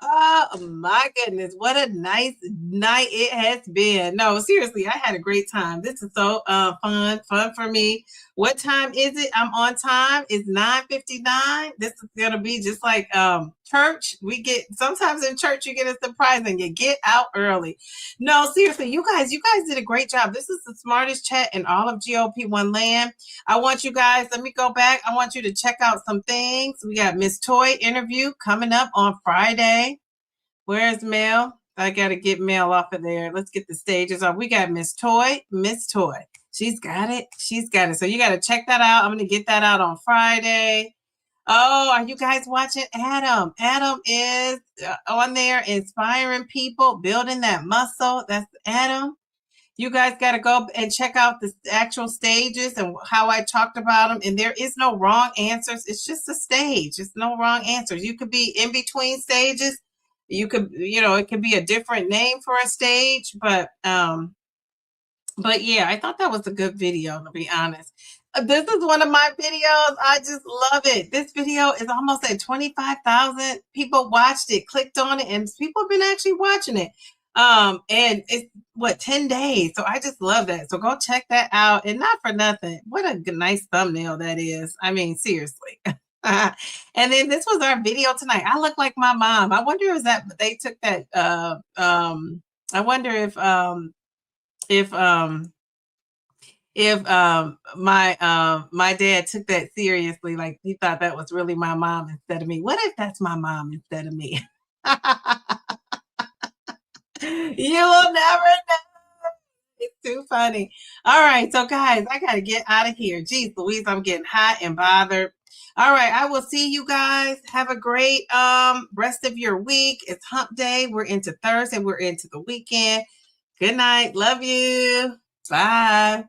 A: Oh my goodness, what a nice night it has been. No, seriously, I had a great time. This is so fun for me. What time is it? I'm on time. It's 9:59. This is gonna be just like church. Sometimes in church you get a surprise and you get out early. No, seriously, you guys did a great job. This is the smartest chat in all of GLP-1 land. I want you guys, let me go back. I want you to check out some things. We got Miss Toy interview coming up on Friday. Where's Mel? I got to get Mel off of there. Let's get the stages off. We got Miss Toy. She's got it. So you got to check that out. I'm going to get that out on Friday. Oh, are you guys watching Adam? Adam is on there inspiring people, building that muscle. That's Adam. You guys got to go and check out the actual stages and how I talked about them. And there is no wrong answers. It's just a stage. It's no wrong answers. You could be in between stages. You could, it could be a different name for a stage, but But yeah, I thought that was a good video, to be honest. This is one of my videos. I just love it. This video is almost at 25,000 people watched it, clicked on it, and people have been actually watching it. And it's what, 10 days. So I just love that. So go check that out. And not for nothing, what a nice thumbnail that is. I mean, seriously. And then this was our video tonight. I look like my mom. I wonder if that they took that I wonder if my dad took that seriously, like he thought that was really my mom instead of me. What if that's my mom instead of me? You will never know. It's too funny. All right, so guys, I gotta get out of here. Geez Louise, I'm getting hot and bothered. All right, I will see you guys. Have a great rest of your week. It's hump day. We're into Thursday. We're into the weekend. Good night. Love you. Bye.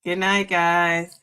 A: Good night, guys.